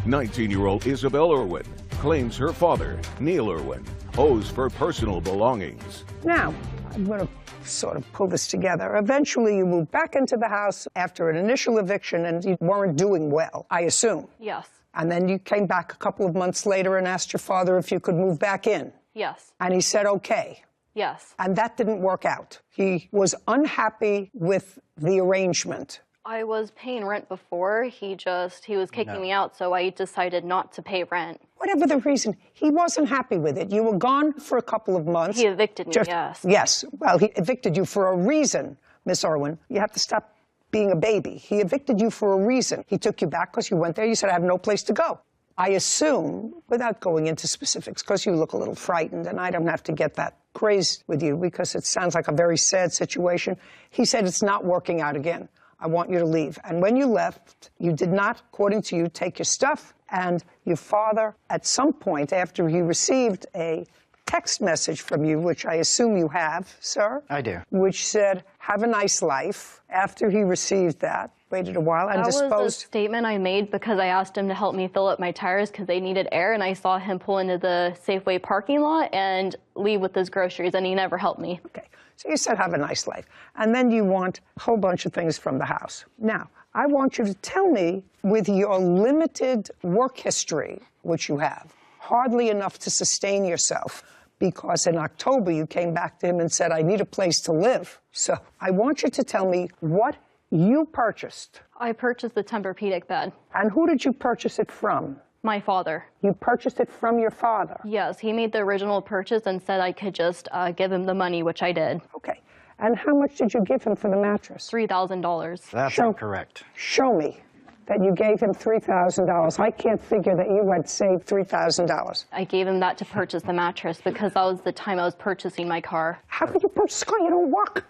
"19-year-old Isabel Irwin claims her father, Neil Irwin, owes for personal belongings." Now, I'm going to sort of pull this together. Eventually, you moved back into the house after an initial eviction, and you weren't doing well, I assume. Yes. And then you came back a couple of months later and asked your father if you could move back in. Yes. And he said, okay. Yes. And that didn't work out. He was unhappy with the arrangement. I was paying rent before. He was kicking me out, so I decided not to pay rent. Whatever the reason, he wasn't happy with it. You were gone for a couple of months. He evicted me, yes. Yes. Well, he evicted you for a reason, Miss Irwin. You have to stop being a baby. He evicted you for a reason. He took you back because you went there. You said, I have no place to go. I assume, without going into specifics, because you look a little frightened, and I don't have to get that crazed with you because it sounds like a very sad situation. He said, it's not working out again. I want you to leave. And when you left, you did not, according to you, take your stuff. And your father, at some point after he received a text message from you, which I assume you have, sir? I do. Which said, have a nice life. After he received that, waited a while and disposed. That was a statement I made because I asked him to help me fill up my tires because they needed air, and I saw him pull into the Safeway parking lot and leave with his groceries, and he never helped me. Okay. So you said, have a nice life. And then you want a whole bunch of things from the house. Now, I want you to tell me, with your limited work history, which you have, hardly enough to sustain yourself, because in October you came back to him and said, I need a place to live. So I want you to tell me what you purchased. I purchased the Tempur-Pedic bed. And who did you purchase it from? My father. You purchased it from your father? Yes, he made the original purchase and said I could just give him the money, which I did. Okay. And how much did you give him for the mattress? $3,000. That's incorrect. Show me that you gave him $3,000. I can't figure that you had saved $3,000. I gave him that to purchase the mattress because that was the time I was purchasing my car. How could you purchase a car? You don't work.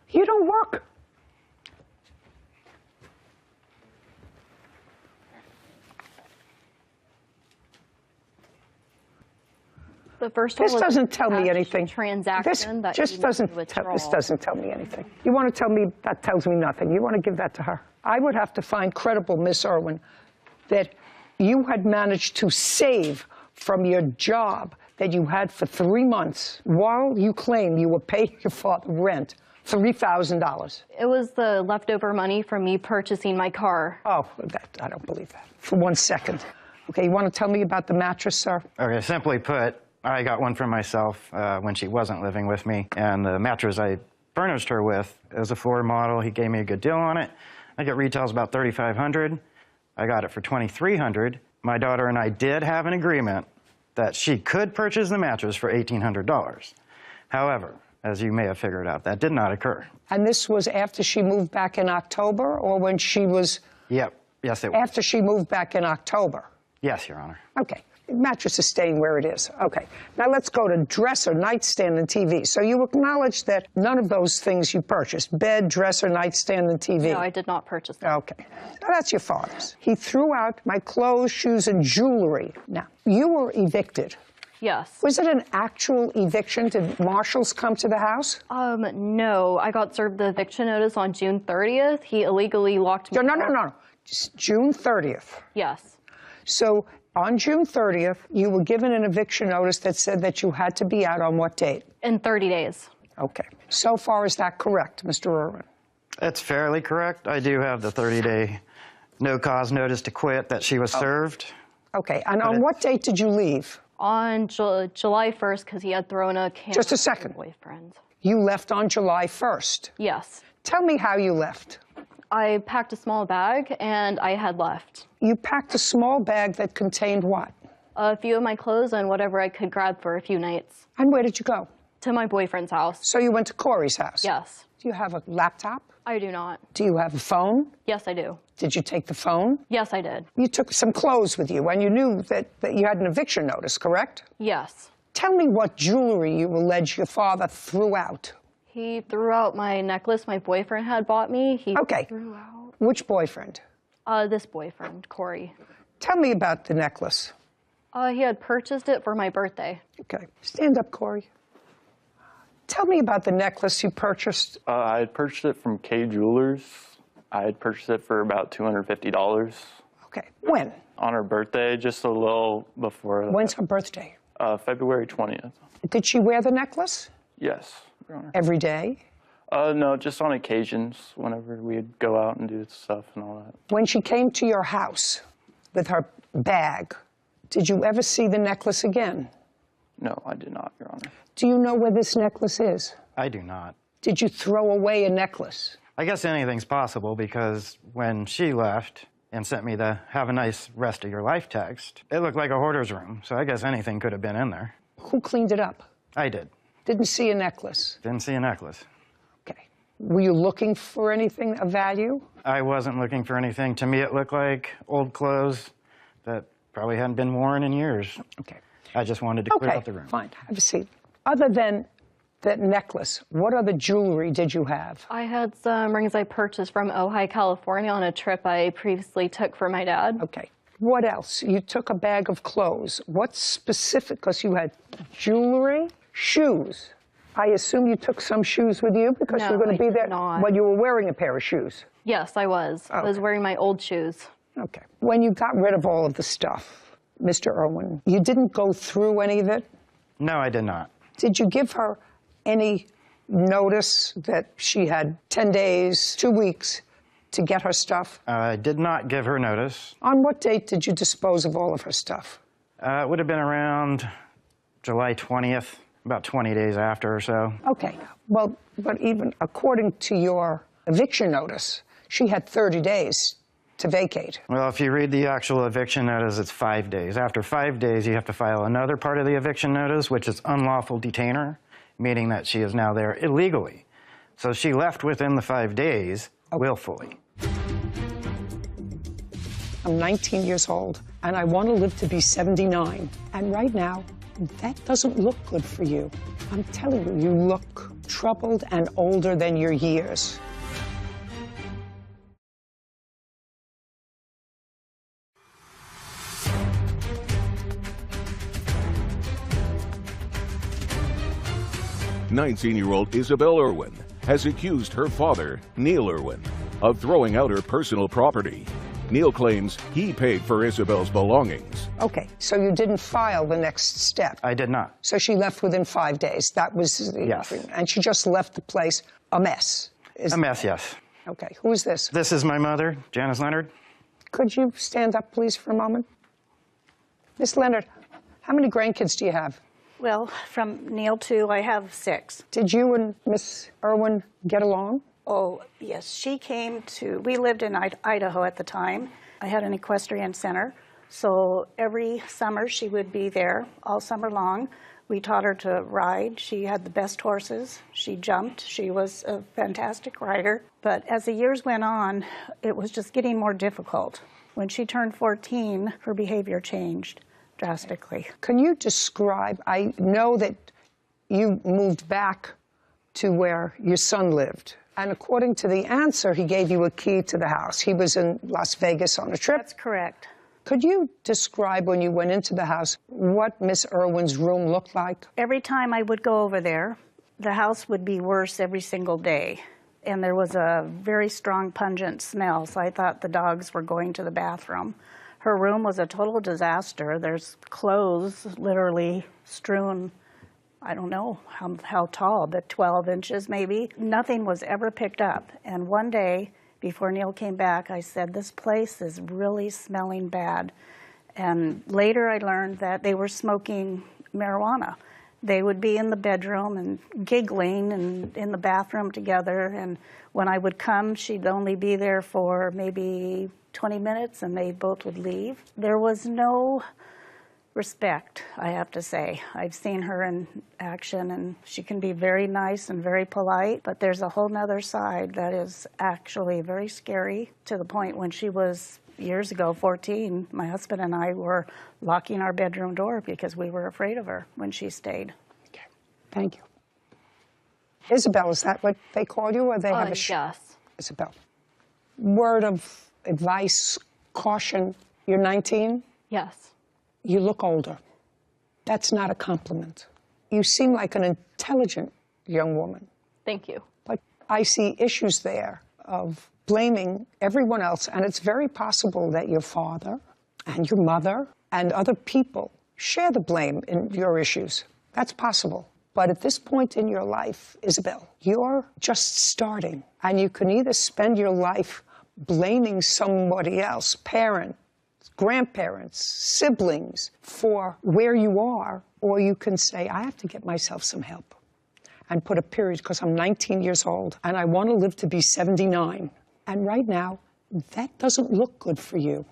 You don't work. The first This doesn't tell me anything. Transaction that this doesn't tell me anything. You want to tell me that tells me nothing. You want to give that to her. I would have to find credible, Miss Irwin, that you had managed to save from your job that you had for 3 months while you claim you were paying your father rent, $3,000. It was the leftover money from me purchasing my car. Oh, I don't believe that. For 1 second. Okay, you want to tell me about the mattress, sir? Okay, simply put, I got one for myself when she wasn't living with me, and the mattress I furnished her with is a Ford model. He gave me a good deal on it. I think it retails about $3,500. I got it for $2,300. My daughter and I did have an agreement that she could purchase the mattress for $1,800. However, as you may have figured out, that did not occur. And this was after she moved back in October, or when she was... Yep. Yes, it was. After she moved back in October? Yes, Your Honor. Okay. The mattress is staying where it is. Okay. Now let's go to dresser, nightstand, and TV. So you acknowledge that none of those things you purchased, bed, dresser, nightstand, and TV. No, I did not purchase them. Okay. Now that's your father's. He threw out my clothes, shoes, and jewelry. Now, you were evicted. Yes. Was it an actual eviction? Did marshals come to the house? No. I got served the eviction notice on June 30th. He illegally locked me out. No. Just June 30th. Yes. So on June 30th, you were given an eviction notice that said that you had to be out on what date? In 30 days. Okay. So far, is that correct, Mr. Irwin? It's fairly correct. I do have the 30-day no-cause notice to quit that she was served. Okay. And on what date did you leave? On July 1st, because he had thrown a camera. Just a second. At my boyfriend. You left on July 1st? Yes. Tell me how you left. I packed a small bag, and I had left. You packed a small bag that contained what? A few of my clothes and whatever I could grab for a few nights. And where did you go? To my boyfriend's house. So you went to Corey's house? Yes. Do you have a laptop? I do not. Do you have a phone? Yes, I do. Did you take the phone? Yes, I did. You took some clothes with you, and you knew that you had an eviction notice, correct? Yes. Tell me what jewelry you allege your father threw out. He threw out my necklace my boyfriend had bought me. He threw out... Which boyfriend? This boyfriend, Corey. Tell me about the necklace. He had purchased it for my birthday. Okay. Stand up, Corey. Tell me about the necklace you purchased. I had purchased it from K Jewelers. I had purchased it for about $250. Okay. When? On her birthday, just a little before. When's her birthday? February 20th. Did she wear the necklace? Yes, Your Honor. Every day? No, just on occasions, whenever we'd go out and do stuff and all that. When she came to your house with her bag, did you ever see the necklace again? No, I did not, Your Honor. Do you know where this necklace is? I do not. Did you throw away a necklace? I guess anything's possible because when she left and sent me the "have a nice rest of your life" text, it looked like a hoarder's room, so I guess anything could have been in there. Who cleaned it up? I did. Didn't see a necklace? Didn't see a necklace. Okay. Were you looking for anything of value? I wasn't looking for anything. To me, it looked like old clothes that probably hadn't been worn in years. Okay. I just wanted to clear out the room. Fine. Have a seat. Other than that necklace, what other jewelry did you have? I had some rings I purchased from Ojai, California on a trip I previously took for my dad. Okay. What else? You took a bag of clothes. What specific, because you had jewelry, shoes. I assume you took some shoes with you because you were going to be there. Well, you were wearing a pair of shoes. Yes, I was. Okay. I was wearing my old shoes. Okay. When you got rid of all of the stuff, Mr. Irwin, you didn't go through any of it? No, I did not. Did you give her any notice that she had 10 days, 2 weeks to get her stuff? I did not give her notice. On what date did you dispose of all of her stuff? It would have been around July 20th, about 20 days after or so. Okay. Well, but even according to your eviction notice, she had 30 days to vacate. Well, if you read the actual eviction notice, it's 5 days. After 5 days, you have to file another part of the eviction notice, which is unlawful detainer, meaning that she is now there illegally. So she left within the 5 days, willfully. I'm 19 years old, and I want to live to be 79. And right now, that doesn't look good for you. I'm telling you, you look troubled and older than your years. "19-year-old Isabel Irwin has accused her father, Neil Irwin, of throwing out her personal property. Neil claims he paid for Isabel's belongings. Okay, so you didn't file the next step. I did not. So she left within 5 days. That was the agreement. And she just left the place a mess. A mess, yes. Okay, who is this? This is my mother, Janice Leonard. Could you stand up, please, for a moment? Miss Leonard, how many grandkids do you have? Well, from Neil to I have 6. Did you and Miss Irwin get along? Oh, yes. She came to, we lived in Idaho at the time. I had an equestrian center, so every summer she would be there all summer long. We taught her to ride. She had the best horses. She jumped. She was a fantastic rider. But as the years went on, it was just getting more difficult. When she turned 14, her behavior changed drastically. Can you describe, I know that you moved back to where your son lived. And according to the answer, he gave you a key to the house. He was in Las Vegas on a trip. That's correct. Could you describe when you went into the house what Miss Irwin's room looked like? Every time I would go over there, the house would be worse every single day. And there was a very strong, pungent smell, so I thought the dogs were going to the bathroom. Her room was a total disaster. There's clothes literally strewn, I don't know how tall, but 12 inches maybe. Nothing was ever picked up. And one day, before Neil came back, I said, this place is really smelling bad. And later I learned that they were smoking marijuana. They would be in the bedroom and giggling and in the bathroom together. And when I would come, she'd only be there for maybe 20 minutes and they both would leave. There was no respect, I have to say. I've seen her in action and she can be very nice and very polite, but there's a whole nother side that is actually very scary, to the point when she was, years ago, 14, my husband and I were locking our bedroom door because we were afraid of her when she stayed. Okay, thank you. Isabel, is that what they call you, or they have a Yes. Isabel. Word of advice, caution, you're 19? Yes. You look older. That's not a compliment. You seem like an intelligent young woman. Thank you. But I see issues there of blaming everyone else, and it's very possible that your father and your mother and other people share the blame in your issues. That's possible. But at this point in your life, Isabel, you're just starting, and you can either spend your life blaming somebody else, parent, grandparents, siblings, for where you are, or you can say, I have to get myself some help, and put a period, because I'm 19 years old, and I want to live to be 79. And right now, that doesn't look good for you.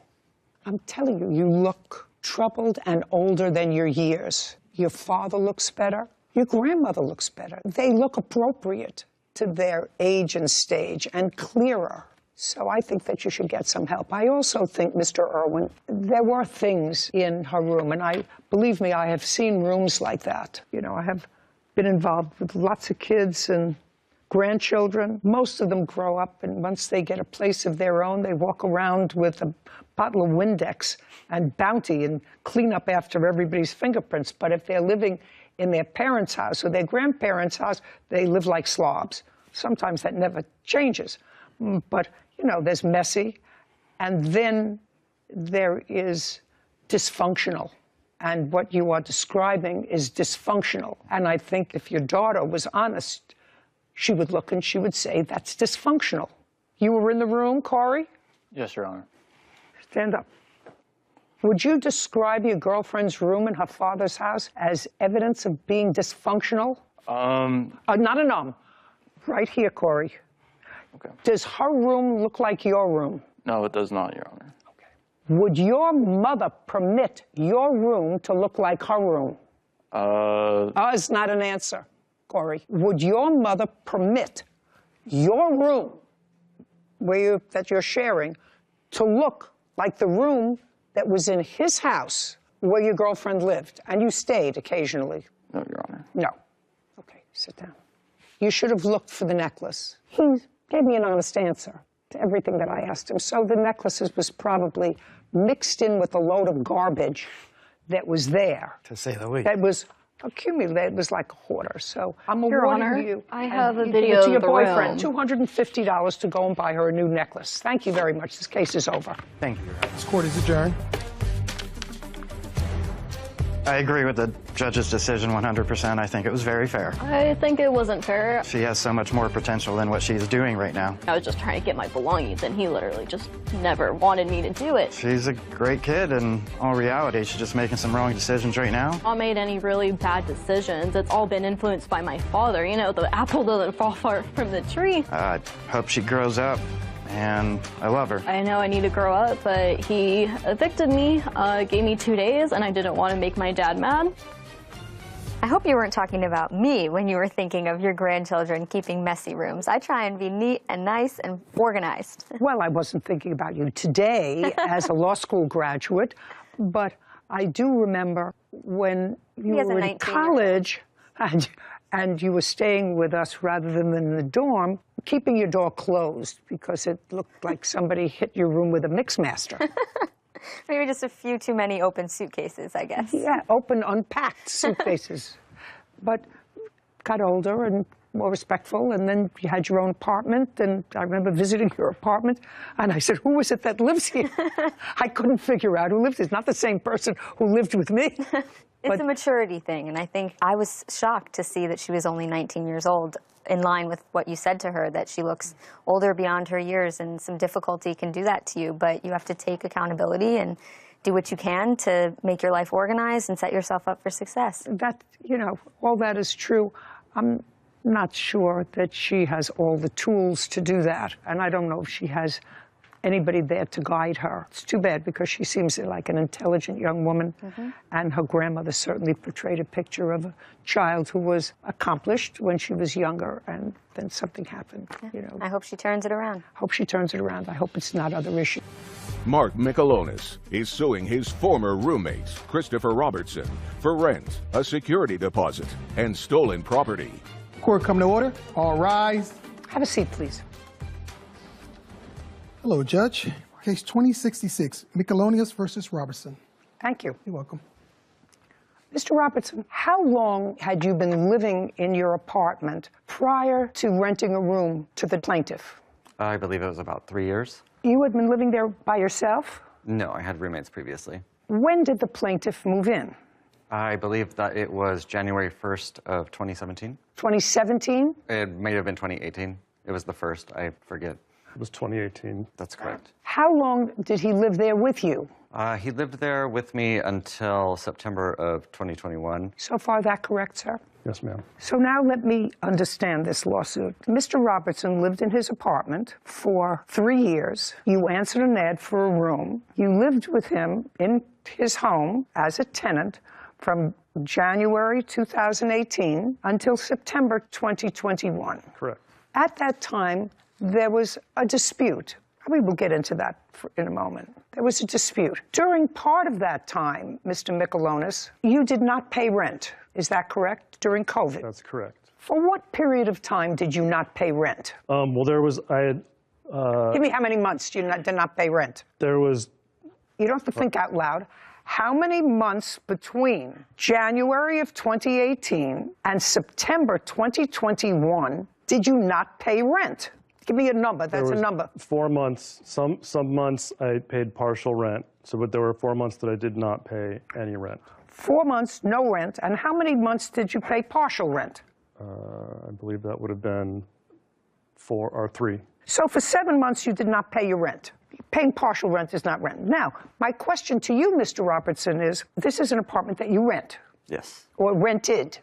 I'm telling you, you look troubled and older than your years. Your father looks better. Your grandmother looks better. They look appropriate to their age and stage and clearer. So I think that you should get some help. I also think, Mr. Irwin, there were things in her room, and believe me, I have seen rooms like that. You know, I have been involved with lots of kids and grandchildren. Most of them grow up, and once they get a place of their own, they walk around with a bottle of Windex and Bounty and clean up after everybody's fingerprints. But if they're living in their parents' house or their grandparents' house, they live like slobs. Sometimes that never changes. But, you know, there's messy, and then there is dysfunctional. And what you are describing is dysfunctional. And I think if your daughter was honest, she would look and she would say, that's dysfunctional. You were in the room, Corey? Yes, Your Honor. Stand up. Would you describe your girlfriend's room in her father's house as evidence of being dysfunctional? Not a right here, Corey. Okay. Does her room look like your room? No, it does not, Your Honor. Okay. Would your mother permit your room to look like her room? It's not an answer, Corey. Would your mother permit your room that you're sharing to look like the room that was in his house where your girlfriend lived, and you stayed occasionally? No, Your Honor. No. Okay, sit down. You should have looked for the necklace. He gave me an honest answer to everything that I asked him. So the necklaces was probably mixed in with a load of garbage that was there. To say the least. That was accumulated. It was like a hoarder. So I'm Your awarding Honor, you. I have a you video give it to your of the boyfriend, room. $250 to go and buy her a new necklace. Thank you very much. This case is over. Thank you, Your Honor. This court is adjourned. I agree with the judge's decision 100%. I think it was very fair. I think it wasn't fair. She has so much more potential than what she's doing right now. I was just trying to get my belongings, and he literally just never wanted me to do it. She's a great kid, and in all reality, she's just making some wrong decisions right now. I made any really bad decisions. It's all been influenced by my father. You know, the apple doesn't fall far from the tree. I hope she grows up, and I love her. I know I need to grow up, but he evicted me, gave me 2 days, and I didn't want to make my dad mad. I hope you weren't talking about me when you were thinking of your grandchildren keeping messy rooms. I try and be neat and nice and organized. Well, I wasn't thinking about you today as a law school graduate, but I do remember when you were in college and you were staying with us rather than in the dorm, keeping your door closed because it looked like somebody hit your room with a Mixmaster. Maybe just a few too many open suitcases, I guess. Yeah, open, unpacked suitcases. But got older and more respectful, and then you had your own apartment, and I remember visiting your apartment, and I said, who is it that lives here? I couldn't figure out who lived here. It's not the same person who lived with me. It's a maturity thing, and I think I was shocked to see that she was only 19 years old, in line with what you said to her, that she looks older beyond her years, and some difficulty can do that to you, but you have to take accountability and do what you can to make your life organized and set yourself up for success. That, you know, all that is true. I'm not sure that she has all the tools to do that, and I don't know if she has anybody there to guide her. It's too bad because she seems like an intelligent young woman, and her grandmother certainly portrayed a picture of a child who was accomplished when she was younger, and then something happened, you know. I hope she turns it around. Hope she turns it around. I hope it's not other issues. Mark Michelonis is suing his former roommates, Christopher Robertson, for rent, a security deposit, and stolen property. Court come to order. All rise. Have a seat, please. Hello, Judge. Case 2066, Michelonis versus Robertson. Thank you. You're welcome. Mr. Robertson, how long had you been living in your apartment prior to renting a room to the plaintiff? I believe it was about 3 years. You had been living there by yourself? No, I had roommates previously. When did the plaintiff move in? I believe that it was January 1st of 2017. 2017? It may have been 2018. It was the first, I forget. It was 2018. That's correct. How long did he live there with you? He lived there with me until September of 2021. So far, that correct, sir? Yes, ma'am. So now let me understand this lawsuit. Mr. Robertson lived in his apartment for 3 years. You answered an ad for a room. You lived with him in his home as a tenant from January 2018 until September 2021. Correct. At that time, there was a dispute. We will get into that in a moment. There was a dispute. During part of that time, Mr. Michelonis, you did not pay rent. Is that correct? During COVID? That's correct. For what period of time did you not pay rent? Well, there was, Give me how many months you did not pay rent? There was... You don't have to think out loud. How many months between January of 2018 and September 2021 did you not pay rent? Give me a number. That's a number. 4 months. Some months I paid partial rent. But there were 4 months that I did not pay any rent. 4 months, no rent. And how many months did you pay partial rent? I believe that would have been 4 or 3. So for 7 months, you did not pay your rent. Paying partial rent is not rent. Now, my question to you, Mr. Robertson, is this is an apartment that you rent. Yes. Or rented.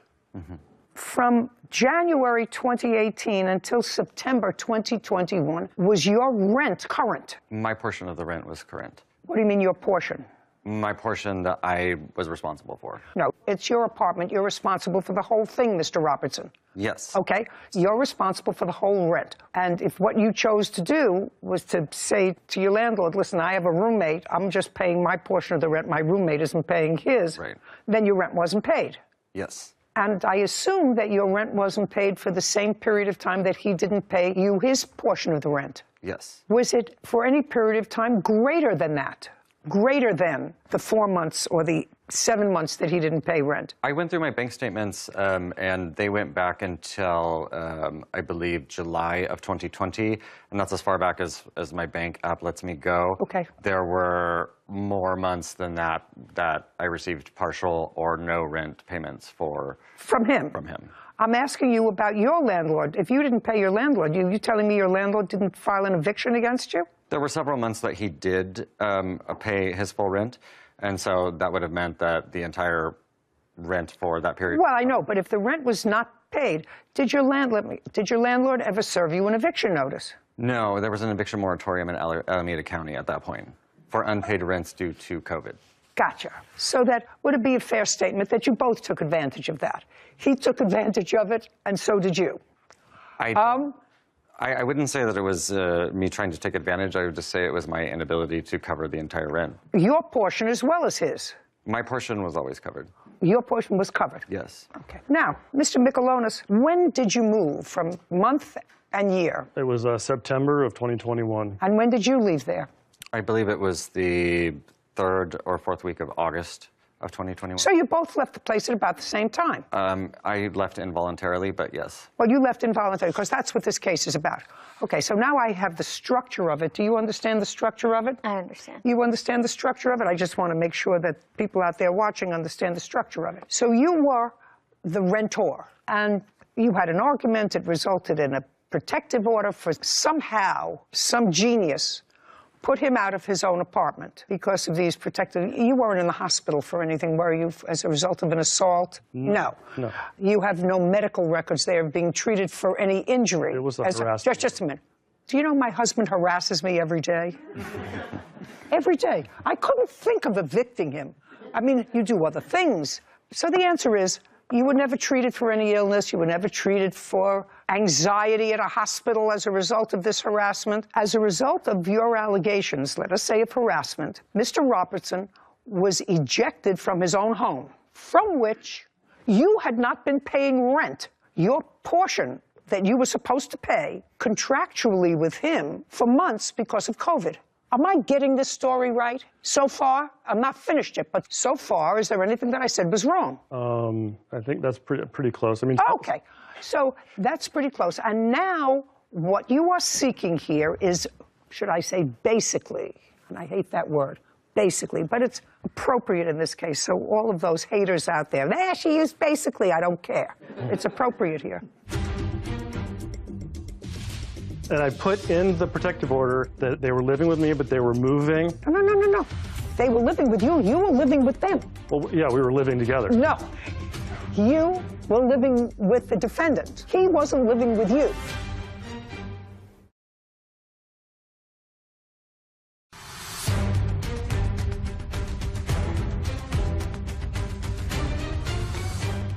From January 2018 until September 2021, was your rent current? My portion of the rent was current. What do you mean your portion? My portion that I was responsible for. No, it's your apartment. You're responsible for the whole thing, Mr. Robertson. Yes. Okay? You're responsible for the whole rent. And if what you chose to do was to say to your landlord, listen, I have a roommate, I'm just paying my portion of the rent, my roommate isn't paying his, then your rent wasn't paid. Yes. And I assume that your rent wasn't paid for the same period of time that he didn't pay you his portion of the rent. Yes. Was it for any period of time greater than that? Greater than the 4 months or the 7 months that he didn't pay rent? I went through my bank statements, and they went back until, I believe, July of 2020, and that's as far back as my bank app lets me go. Okay. There were more months than that I received partial or no rent payments for. From him? From him. I'm asking you about your landlord. If you didn't pay your landlord, you telling me your landlord didn't file an eviction against you? There were several months that he did pay his full rent. And so that would have meant that the entire rent for that period. Well, I know, but if the rent was not paid, did your landlord ever serve you an eviction notice? No, there was an eviction moratorium in Alameda County at that point for unpaid rents due to COVID. Gotcha. So that would it be a fair statement that you both took advantage of that? He took advantage of it, and so did you. I wouldn't say that it was me trying to take advantage. I would just say it was my inability to cover the entire rent. Your portion as well as his? My portion was always covered. Your portion was covered? Yes. Okay. Now, Mr. Michelonis, when did you move from month and year? It was September of 2021. And when did you leave there? I believe it was the 3rd or 4th week of August of 2021. So you both left the place at about the same time? I left involuntarily, but yes. Well, you left involuntarily, because that's what this case is about. Okay, so now I have the structure of it. Do you understand the structure of it? I understand. You understand the structure of it? I just want to make sure that people out there watching understand the structure of it. So you were the rentor, and you had an argument. It resulted in a protective order for somehow, some genius put him out of his own apartment because of these protective... You weren't in the hospital for anything, were you, as a result of an assault? No. No. You have no medical records there of being treated for any injury. It was a harassment. Just a minute. Do you know my husband harasses me every day? Every day. I couldn't think of evicting him. I mean, you do other things. So the answer is, you were never treated for any illness. You were never treated for anxiety at a hospital as a result of this harassment. As a result of your allegations, let us say of harassment, Mr. Robertson was ejected from his own home, from which you had not been paying rent, your portion that you were supposed to pay contractually with him for months because of COVID. Am I getting this story right so far? I'm not finished yet, but so far, is there anything that I said was wrong? I think that's pretty close. I mean, okay, so that's pretty close. And now what you are seeking here is, should I say basically, and I hate that word, basically, but it's appropriate in this case. So all of those haters out there, she used basically, I don't care. It's appropriate here. And I put in the protective order that they were living with me, but they were moving. No. They were living with you. You were living with them. Well, yeah, we were living together. No. You were living with the defendant. He wasn't living with you.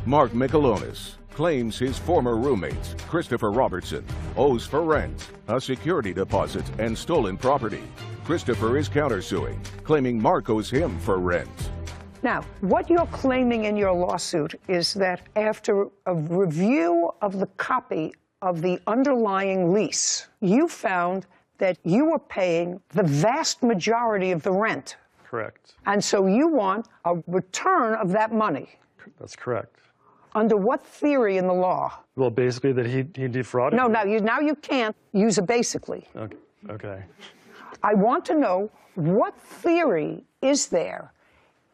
Mark Michelonis claims his former roommate, Christopher Robertson, owes for rent, a security deposit, and stolen property. Christopher is countersuing, claiming Mark owes him for rent. Now, what you're claiming in your lawsuit is that after a review of the copy of the underlying lease, you found that you were paying the vast majority of the rent. Correct. And so you want a return of that money. That's correct. Under what theory in the law? Well, basically that he defrauded me. No, now you can't use a basically. Okay. I want to know what theory is there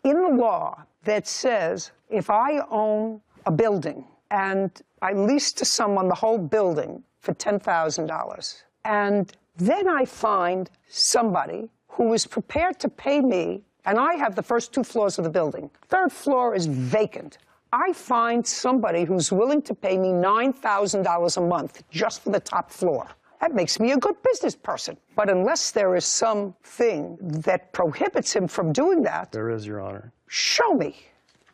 in the law that says if I own a building and I lease to someone the whole building for $10,000, and then I find somebody who is prepared to pay me, and I have the first 2 floors of the building. 3rd floor is vacant. I find somebody who's willing to pay me $9,000 a month just for the top floor. That makes me a good business person. But unless there is something that prohibits him from doing that... There is, Your Honor. Show me.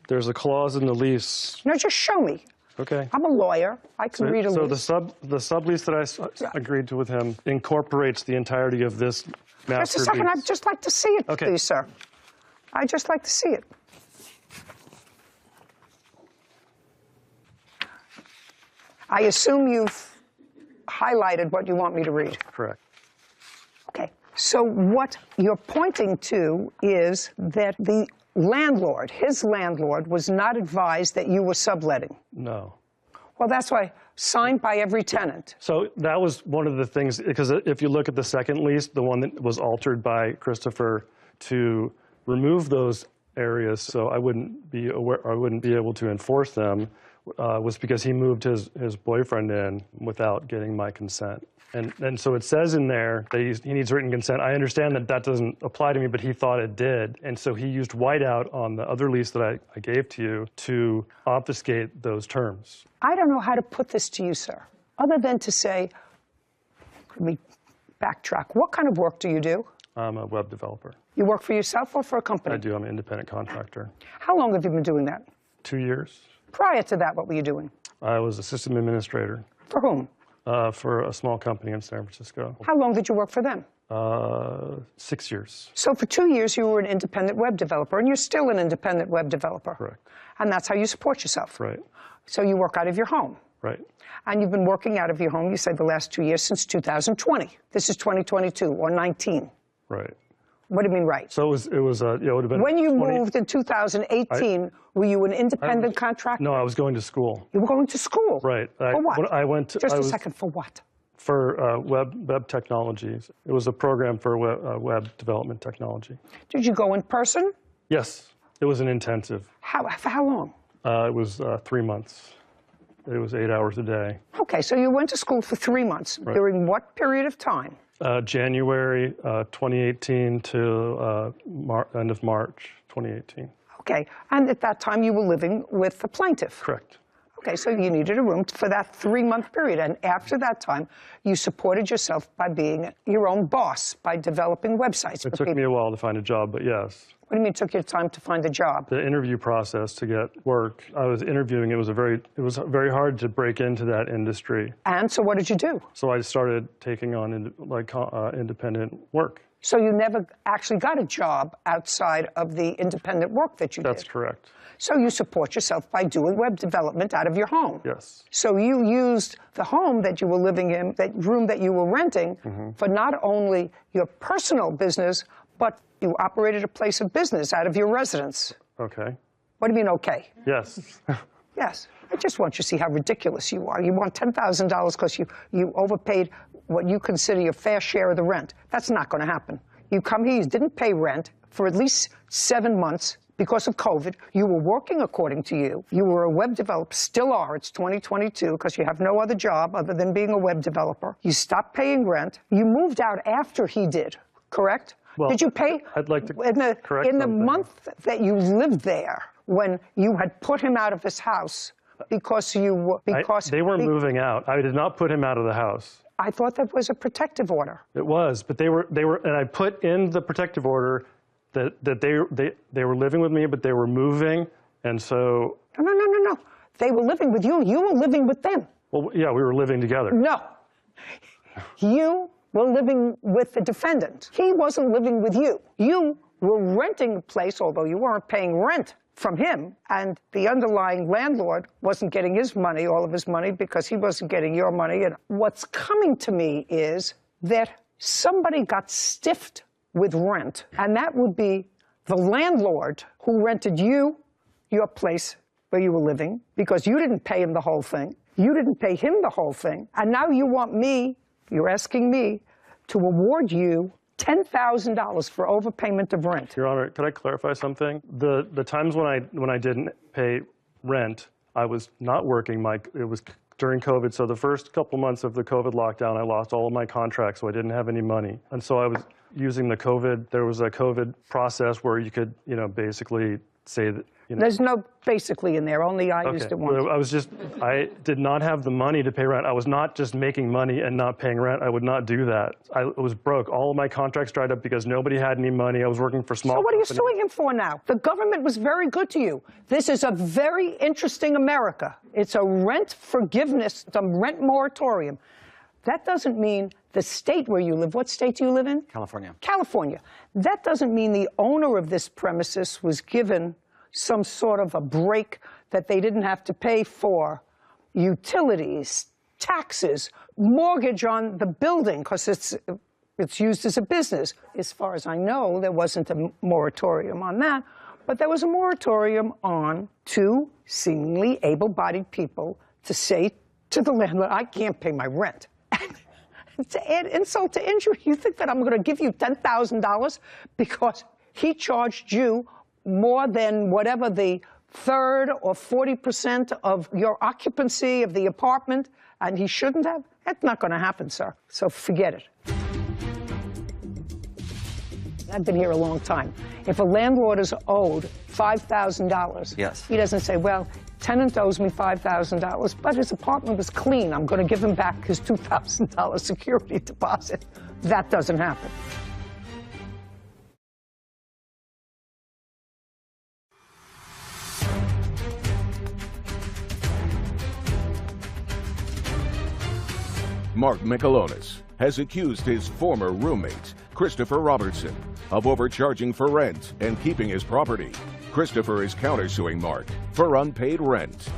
There's a clause in the lease. No, just show me. Okay. I'm a lawyer. I can read a lease. So the sublease that I agreed to with him incorporates the entirety of this master lease. Just a second. I'd just like to see it, okay, please, sir. I'd just like to see it. I assume you've highlighted what you want me to read. Correct. Okay. So what you're pointing to is that the landlord, his landlord, was not advised that you were subletting. No. Well, that's why, signed by every tenant. So that was one of the things, because if you look at the second lease, the one that was altered by Christopher to remove those areas so I wouldn't be aware, I wouldn't be able to enforce them, was because he moved his boyfriend in without getting my consent. And so it says in there that he needs written consent. I understand that that doesn't apply to me, but he thought it did. And so he used whiteout on the other lease that I gave to you to obfuscate those terms. I don't know how to put this to you, sir, other than to say, let me backtrack. What kind of work do you do? I'm a web developer. You work for yourself or for a company? I do. I'm an independent contractor. How long have you been doing that? 2 years. Prior to that, what were you doing? I was a system administrator. For whom? For a small company in San Francisco. How long did you work for them? 6 years. So for 2 years, you were an independent web developer, and you're still an independent web developer. Correct. And that's how you support yourself. Right. So you work out of your home. Right. And you've been working out of your home, you said, the last 2 years since 2020. This is 2022 or 19. Right. What do you mean, right? So it would have been. When you moved in 2018, were you an independent contractor? No, I was going to school. You were going to school? Right. For what? I went to, Just a second, for what? For web technologies. It was a program for web development technology. Did you go in person? Yes. It was an intensive. For how long? It was 3 months. It was 8 hours a day. Okay, so you went to school for 3 months. Right. During what period of time? January 2018 to end of March 2018. Okay, and at that time you were living with the plaintiff? Correct. Okay, so you needed a room for that 3-month period, and after that time, you supported yourself by being your own boss, by developing websites. It took me a while to find a job, but yes. What do you mean it took you time to find a job? The interview process to get work. I was interviewing. It was very hard to break into that industry. And so what did you do? So I started taking on independent work. So you never actually got a job outside of the independent work that you did? That's correct. So you support yourself by doing web development out of your home? Yes. So you used the home that you were living in, that room that you were renting, for not only your personal business, but you operated a place of business out of your residence. Okay. What do you mean, okay? Yes. Yes. I just want you to see how ridiculous you are. You want $10,000 because you overpaid what you consider your fair share of the rent. That's not going to happen. You come here, you didn't pay rent for at least 7 months because of COVID. You were working according to you. You were a web developer, still are. It's 2022 because you have no other job other than being a web developer. You stopped paying rent. You moved out after he did, correct? Well, did you pay? I'd like to correct in the something. month that you lived there, when you had put him out of his house because they were moving out. I did not put him out of the house. I thought that was a protective order. It was, but they were, and I put in the protective order that they were living with me, but they were moving, and so. No. They were living with you. You were living with them. Well, yeah, we were living together. No. You were living with the defendant. He wasn't living with you. You were renting a place, although you weren't paying rent from him, and the underlying landlord wasn't getting his money, all of his money, because he wasn't getting your money. And what's coming to me is that somebody got stiffed with rent, and that would be the landlord who rented you your place where you were living, because you didn't pay him the whole thing. You didn't pay him the whole thing. And now you want me, you're asking me, to award you $10,000 for overpayment of rent. Your Honor, could I clarify something? The times when I didn't pay rent, I was not working. It was during COVID, so the first couple months of the COVID lockdown, I lost all of my contracts, so I didn't have any money. And so I was using the COVID. There was a COVID process where you could, basically say that. There's no basically in there. Only I used it once. I did not have the money to pay rent. I was not just making money and not paying rent. I would not do that. I was broke. All of my contracts dried up because nobody had any money. I was working for small companies. So what are you suing him for now? The government was very good to you. This is a very interesting America. It's a rent forgiveness, a rent moratorium. That doesn't mean the state where you live. What state do you live in? California. California. That doesn't mean the owner of this premises was given some sort of a break that they didn't have to pay for utilities, taxes, mortgage on the building, because it's used as a business. As far as I know, there wasn't a moratorium on that. But there was a moratorium on two seemingly able-bodied people to say to the landlord, I can't pay my rent. To add insult to injury, you think that I'm going to give you $10,000 because he charged you more than whatever the third or 40% of your occupancy of the apartment, and he shouldn't have? That's not going to happen, sir. So forget it. I've been here a long time. If a landlord is owed $5,000, yes, he doesn't say, well, tenant owes me $5,000, but his apartment was clean. I'm going to give him back his $2,000 security deposit. That doesn't happen. Mark Michelonis has accused his former roommate, Christopher Robertson, of overcharging for rent and keeping his property. Christopher is countersuing Mark for unpaid rent.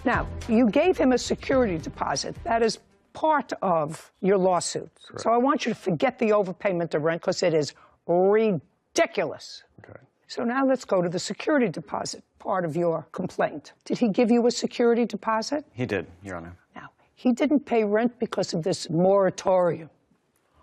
Now, you gave him a security deposit. That is part of your lawsuit. Correct. So I want you to forget the overpayment of rent because it is ridiculous. Okay. So now let's go to the security deposit part of your complaint. Did he give you a security deposit? He did, Your Honor. Now, he didn't pay rent because of this moratorium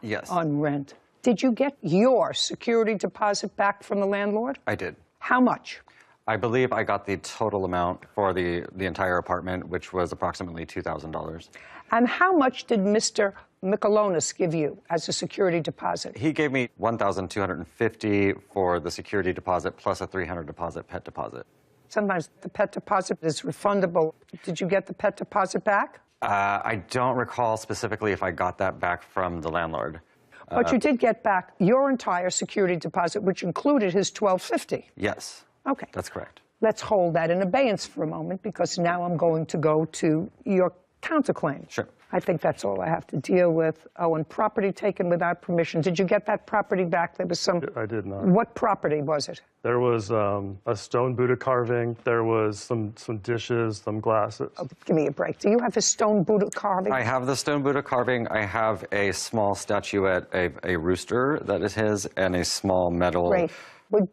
Yes. on rent. Did you get your security deposit back from the landlord? I did. How much? I believe I got the total amount for the entire apartment, which was approximately $2,000. And how much did Mr. Michelonis give you as a security deposit? He gave me $1,250 for the security deposit plus a $300 pet deposit. Sometimes the pet deposit is refundable. Did you get the pet deposit back? I don't recall specifically if I got that back from the landlord. But you did get back your entire security deposit, which included his $1,250. Yes. Okay. That's correct. Let's hold that in abeyance for a moment, because now I'm going to go to your counterclaim. Sure. I think that's all I have to deal with. Oh, and property taken without permission. Did you get that property back? There was some... I did not. What property was it? There was a stone Buddha carving. There was some dishes, some glasses. Oh, give me a break. Do you have a stone Buddha carving? I have the stone Buddha carving. I have a small statuette, a rooster that is his, and a small metal... Great. Would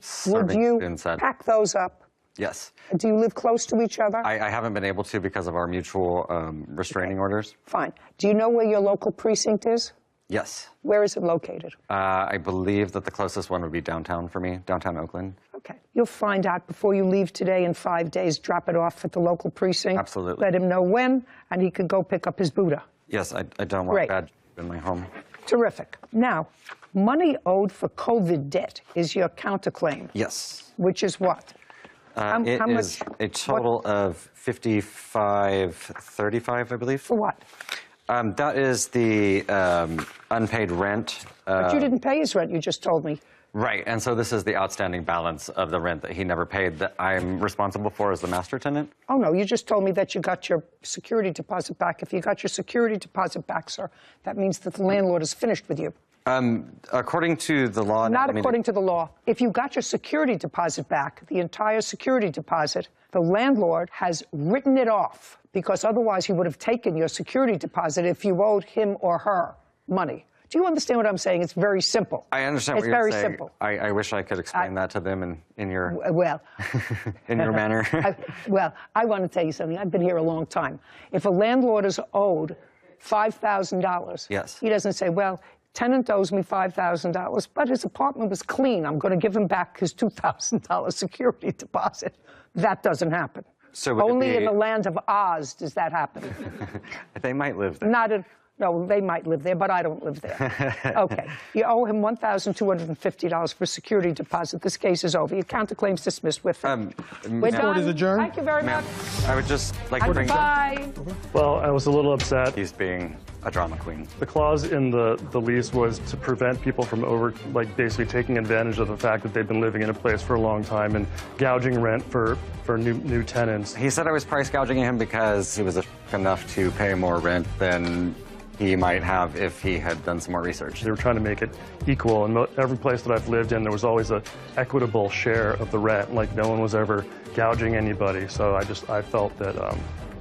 you inside. pack those up? Yes. Do you live close to each other? I haven't been able to because of our mutual restraining orders. Fine. Do you know where your local precinct is? Yes. Where is it located? I believe that the closest one would be downtown for me, downtown Oakland. Okay. You'll find out before you leave today. In 5 days, drop it off at the local precinct. Absolutely. Let him know when, and he could go pick up his Buddha. Yes, I don't want Great. bad in my home. Terrific. Now, money owed for COVID debt is your counterclaim. Yes. Which is what? It is a total of $55.35, I believe. For what? That is the unpaid rent. But you didn't pay his rent, you just told me. Right, and so this is the outstanding balance of the rent that he never paid that I'm responsible for as the master tenant. Oh, no, you just told me that you got your security deposit back. If you got your security deposit back, sir, that means that the landlord is finished with you. According to the law... Not according to the law. If you got your security deposit back, the entire security deposit, the landlord has written it off, because otherwise he would have taken your security deposit if you owed him or her money. Do you understand what I'm saying? It's very simple. I understand what you're saying. It's very simple. I wish I could explain that to them in your... Well... in your manner. I want to tell you something. I've been here a long time. If a landlord is owed $5,000, yes, he doesn't say, well, tenant owes me $5,000, but his apartment was clean. I'm going to give him back his $2,000 security deposit. That doesn't happen. So only in the land of Oz does that happen. They might live there. No, they might live there, but I don't live there. Okay. You owe him $1,250 for security deposit. This case is over. Your counterclaim's dismissed with it. We're done. Court is adjourned. Thank you very much. I would just like to bring... Bye. Well, I was a little upset. He's being a drama queen. The clause in the lease was to prevent people from basically taking advantage of the fact that they've been living in a place for a long time and gouging rent for new tenants. He said I was price gouging him because he was enough to pay more rent than he might have if he had done some more research. They were trying to make it equal, and every place that I've lived in, there was always an equitable share of the rent. Like, no one was ever gouging anybody, so I felt that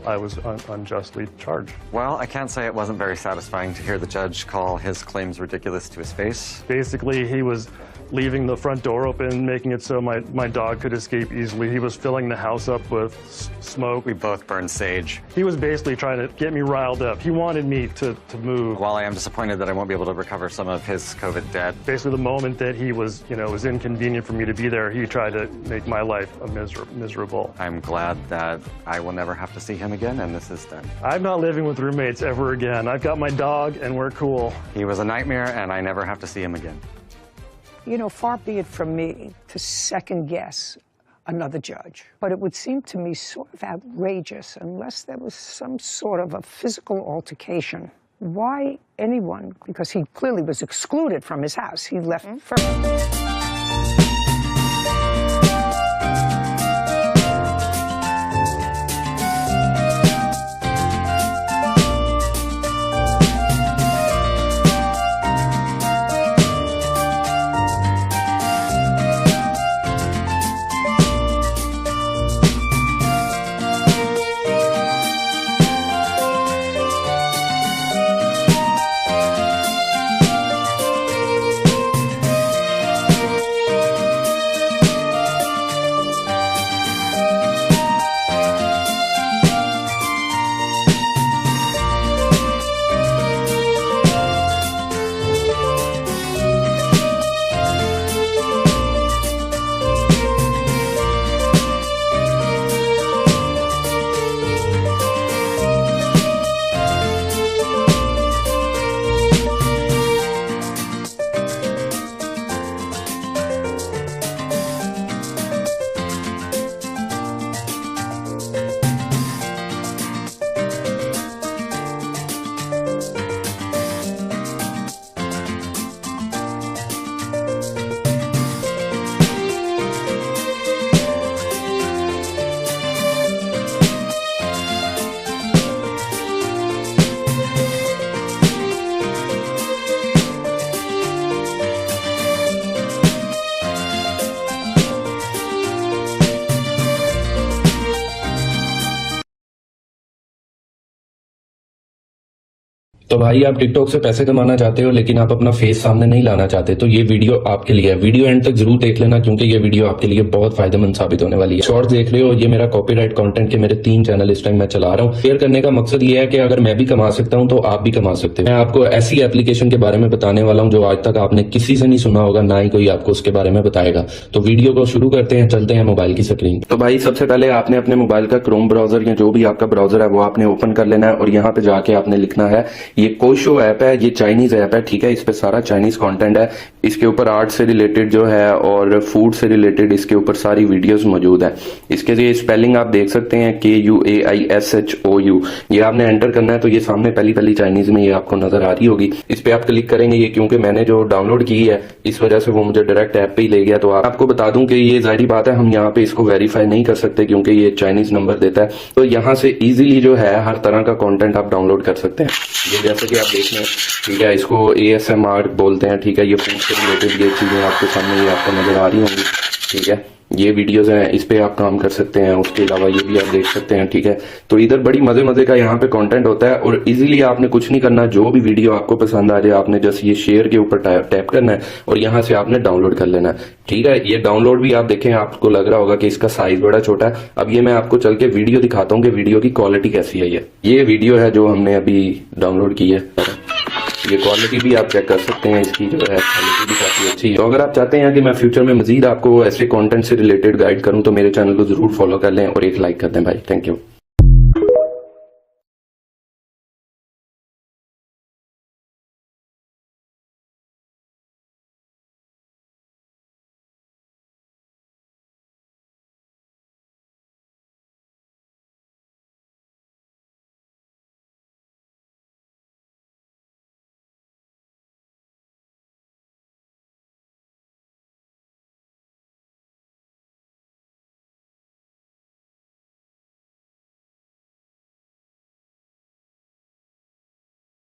I was unjustly charged. Well, I can't say it wasn't very satisfying to hear the judge call his claims ridiculous to his face. Basically, he was leaving the front door open, making it so my dog could escape easily. He was filling the house up with smoke. We both burned sage. He was basically trying to get me riled up. He wanted me to move. While I am disappointed that I won't be able to recover some of his COVID debt. Basically, the moment that he was, it was inconvenient for me to be there, he tried to make my life miserable. I'm glad that I will never have to see him again, and this is done. I'm not living with roommates ever again. I've got my dog, and we're cool. He was a nightmare, and I never have to see him again. Far be it from me to second guess another judge, but it would seem to me sort of outrageous unless there was some sort of a physical altercation. Why anyone, because he clearly was excluded from his house, he left first. तो भाई आप TikTok से पैसे कमाना चाहते हो लेकिन आप अपना फेस सामने नहीं लाना चाहते तो ये वीडियो आपके लिए है। वीडियो एंड तक जरूर देख लेना क्योंकि ये वीडियो आपके लिए बहुत फायदेमंद साबित होने वाली है। शॉर्ट्स देख रहे हो, ये मेरा कॉपीराइट कंटेंट के मेरे 3 चैनल इस टाइम मैं चला रहा हूँ। शेयर करने का मकसद ये है कि अगर मैं भी कमा सकता हूँ तो आप भी कमा सकते हो। मैं आपको ऐसी एप्लीकेशन के बारे में बताने वाला हूँ जो आज तक आपने किसी से नहीं सुना होगा, ना ही कोई आपको उसके बारे में बताएगा। तो वीडियो को शुरू करते हैं, चलते हैं मोबाइल की स्क्रीन। तो भाई सबसे पहले आपने अपने मोबाइल का क्रोम ब्राउजर या जो भी आपका ब्राउजर है वो आपने ओपन कर लेना है और यहाँ पे जाके आपने लिखना है ये कोशो ऐप है, ये चाइनीज ऐप है, ठीक है। इस पे सारा चाइनीज कंटेंट है। इसके ऊपर आर्ट से रिलेटेड जो है और फूड से रिलेटेड इसके ऊपर सारी वीडियोस मौजूद है। इसके लिए स्पेलिंग आप देख सकते हैं KUAISHOU, ये आपने एंटर करना है तो ये सामने पहली चाइनीज में ये आपको नजर आ रही होगी। इस पे आप क्लिक करेंगे, ये क्योंकि मैंने जो डाउनलोड की है इस वजह से वो मुझे डायरेक्ट ऐप पे ही ले गया। तो आपको बता दूं कि ये जाहिर बात है हम यहाँ पे इसको वेरीफाई नहीं कर सकते क्योंकि ये चाइनीज नंबर देता है। तो यहाँ से इजीली जो है हर तरह का कंटेंट आप डाउनलोड कर सकते हैं। ये जैसे कि आप देख लें, ठीक है, इसको ASMR बोलते हैं, ठीक है। ये फूड से रिलेटेड ये चीजें आपके सामने ये आपको नजर आ रही होंगी, ठीक है। ये वीडियोस हैं, इस पे आप काम कर सकते हैं। उसके अलावा ये भी आप देख सकते हैं, ठीक है। तो इधर बड़ी मजे का यहाँ पे कंटेंट होता है और इजीली आपने कुछ नहीं करना, जो भी वीडियो आपको पसंद आ जाए आपने जस्ट ये शेयर के ऊपर टैप करना है और यहाँ से आपने डाउनलोड कर लेना है, ठीक है। ये डाउनलोड भी आप देखें, आपको लग रहा होगा कि इसका साइज बड़ा छोटा है। अब ये मैं आपको चल के वीडियो दिखाता हूँ कि वीडियो की क्वालिटी कैसी है। ये वीडियो है जो हमने अभी डाउनलोड की है। ये क्वालिटी भी आप चेक कर सकते हैं, इसकी जो है क्वालिटी भी काफी अच्छी है। तो अगर आप चाहते हैं कि मैं फ्यूचर में मजीद आपको ऐसे कंटेंट से रिलेटेड गाइड करूं तो मेरे चैनल को जरूर फॉलो कर लें और एक लाइक कर दें भाई। Thank you.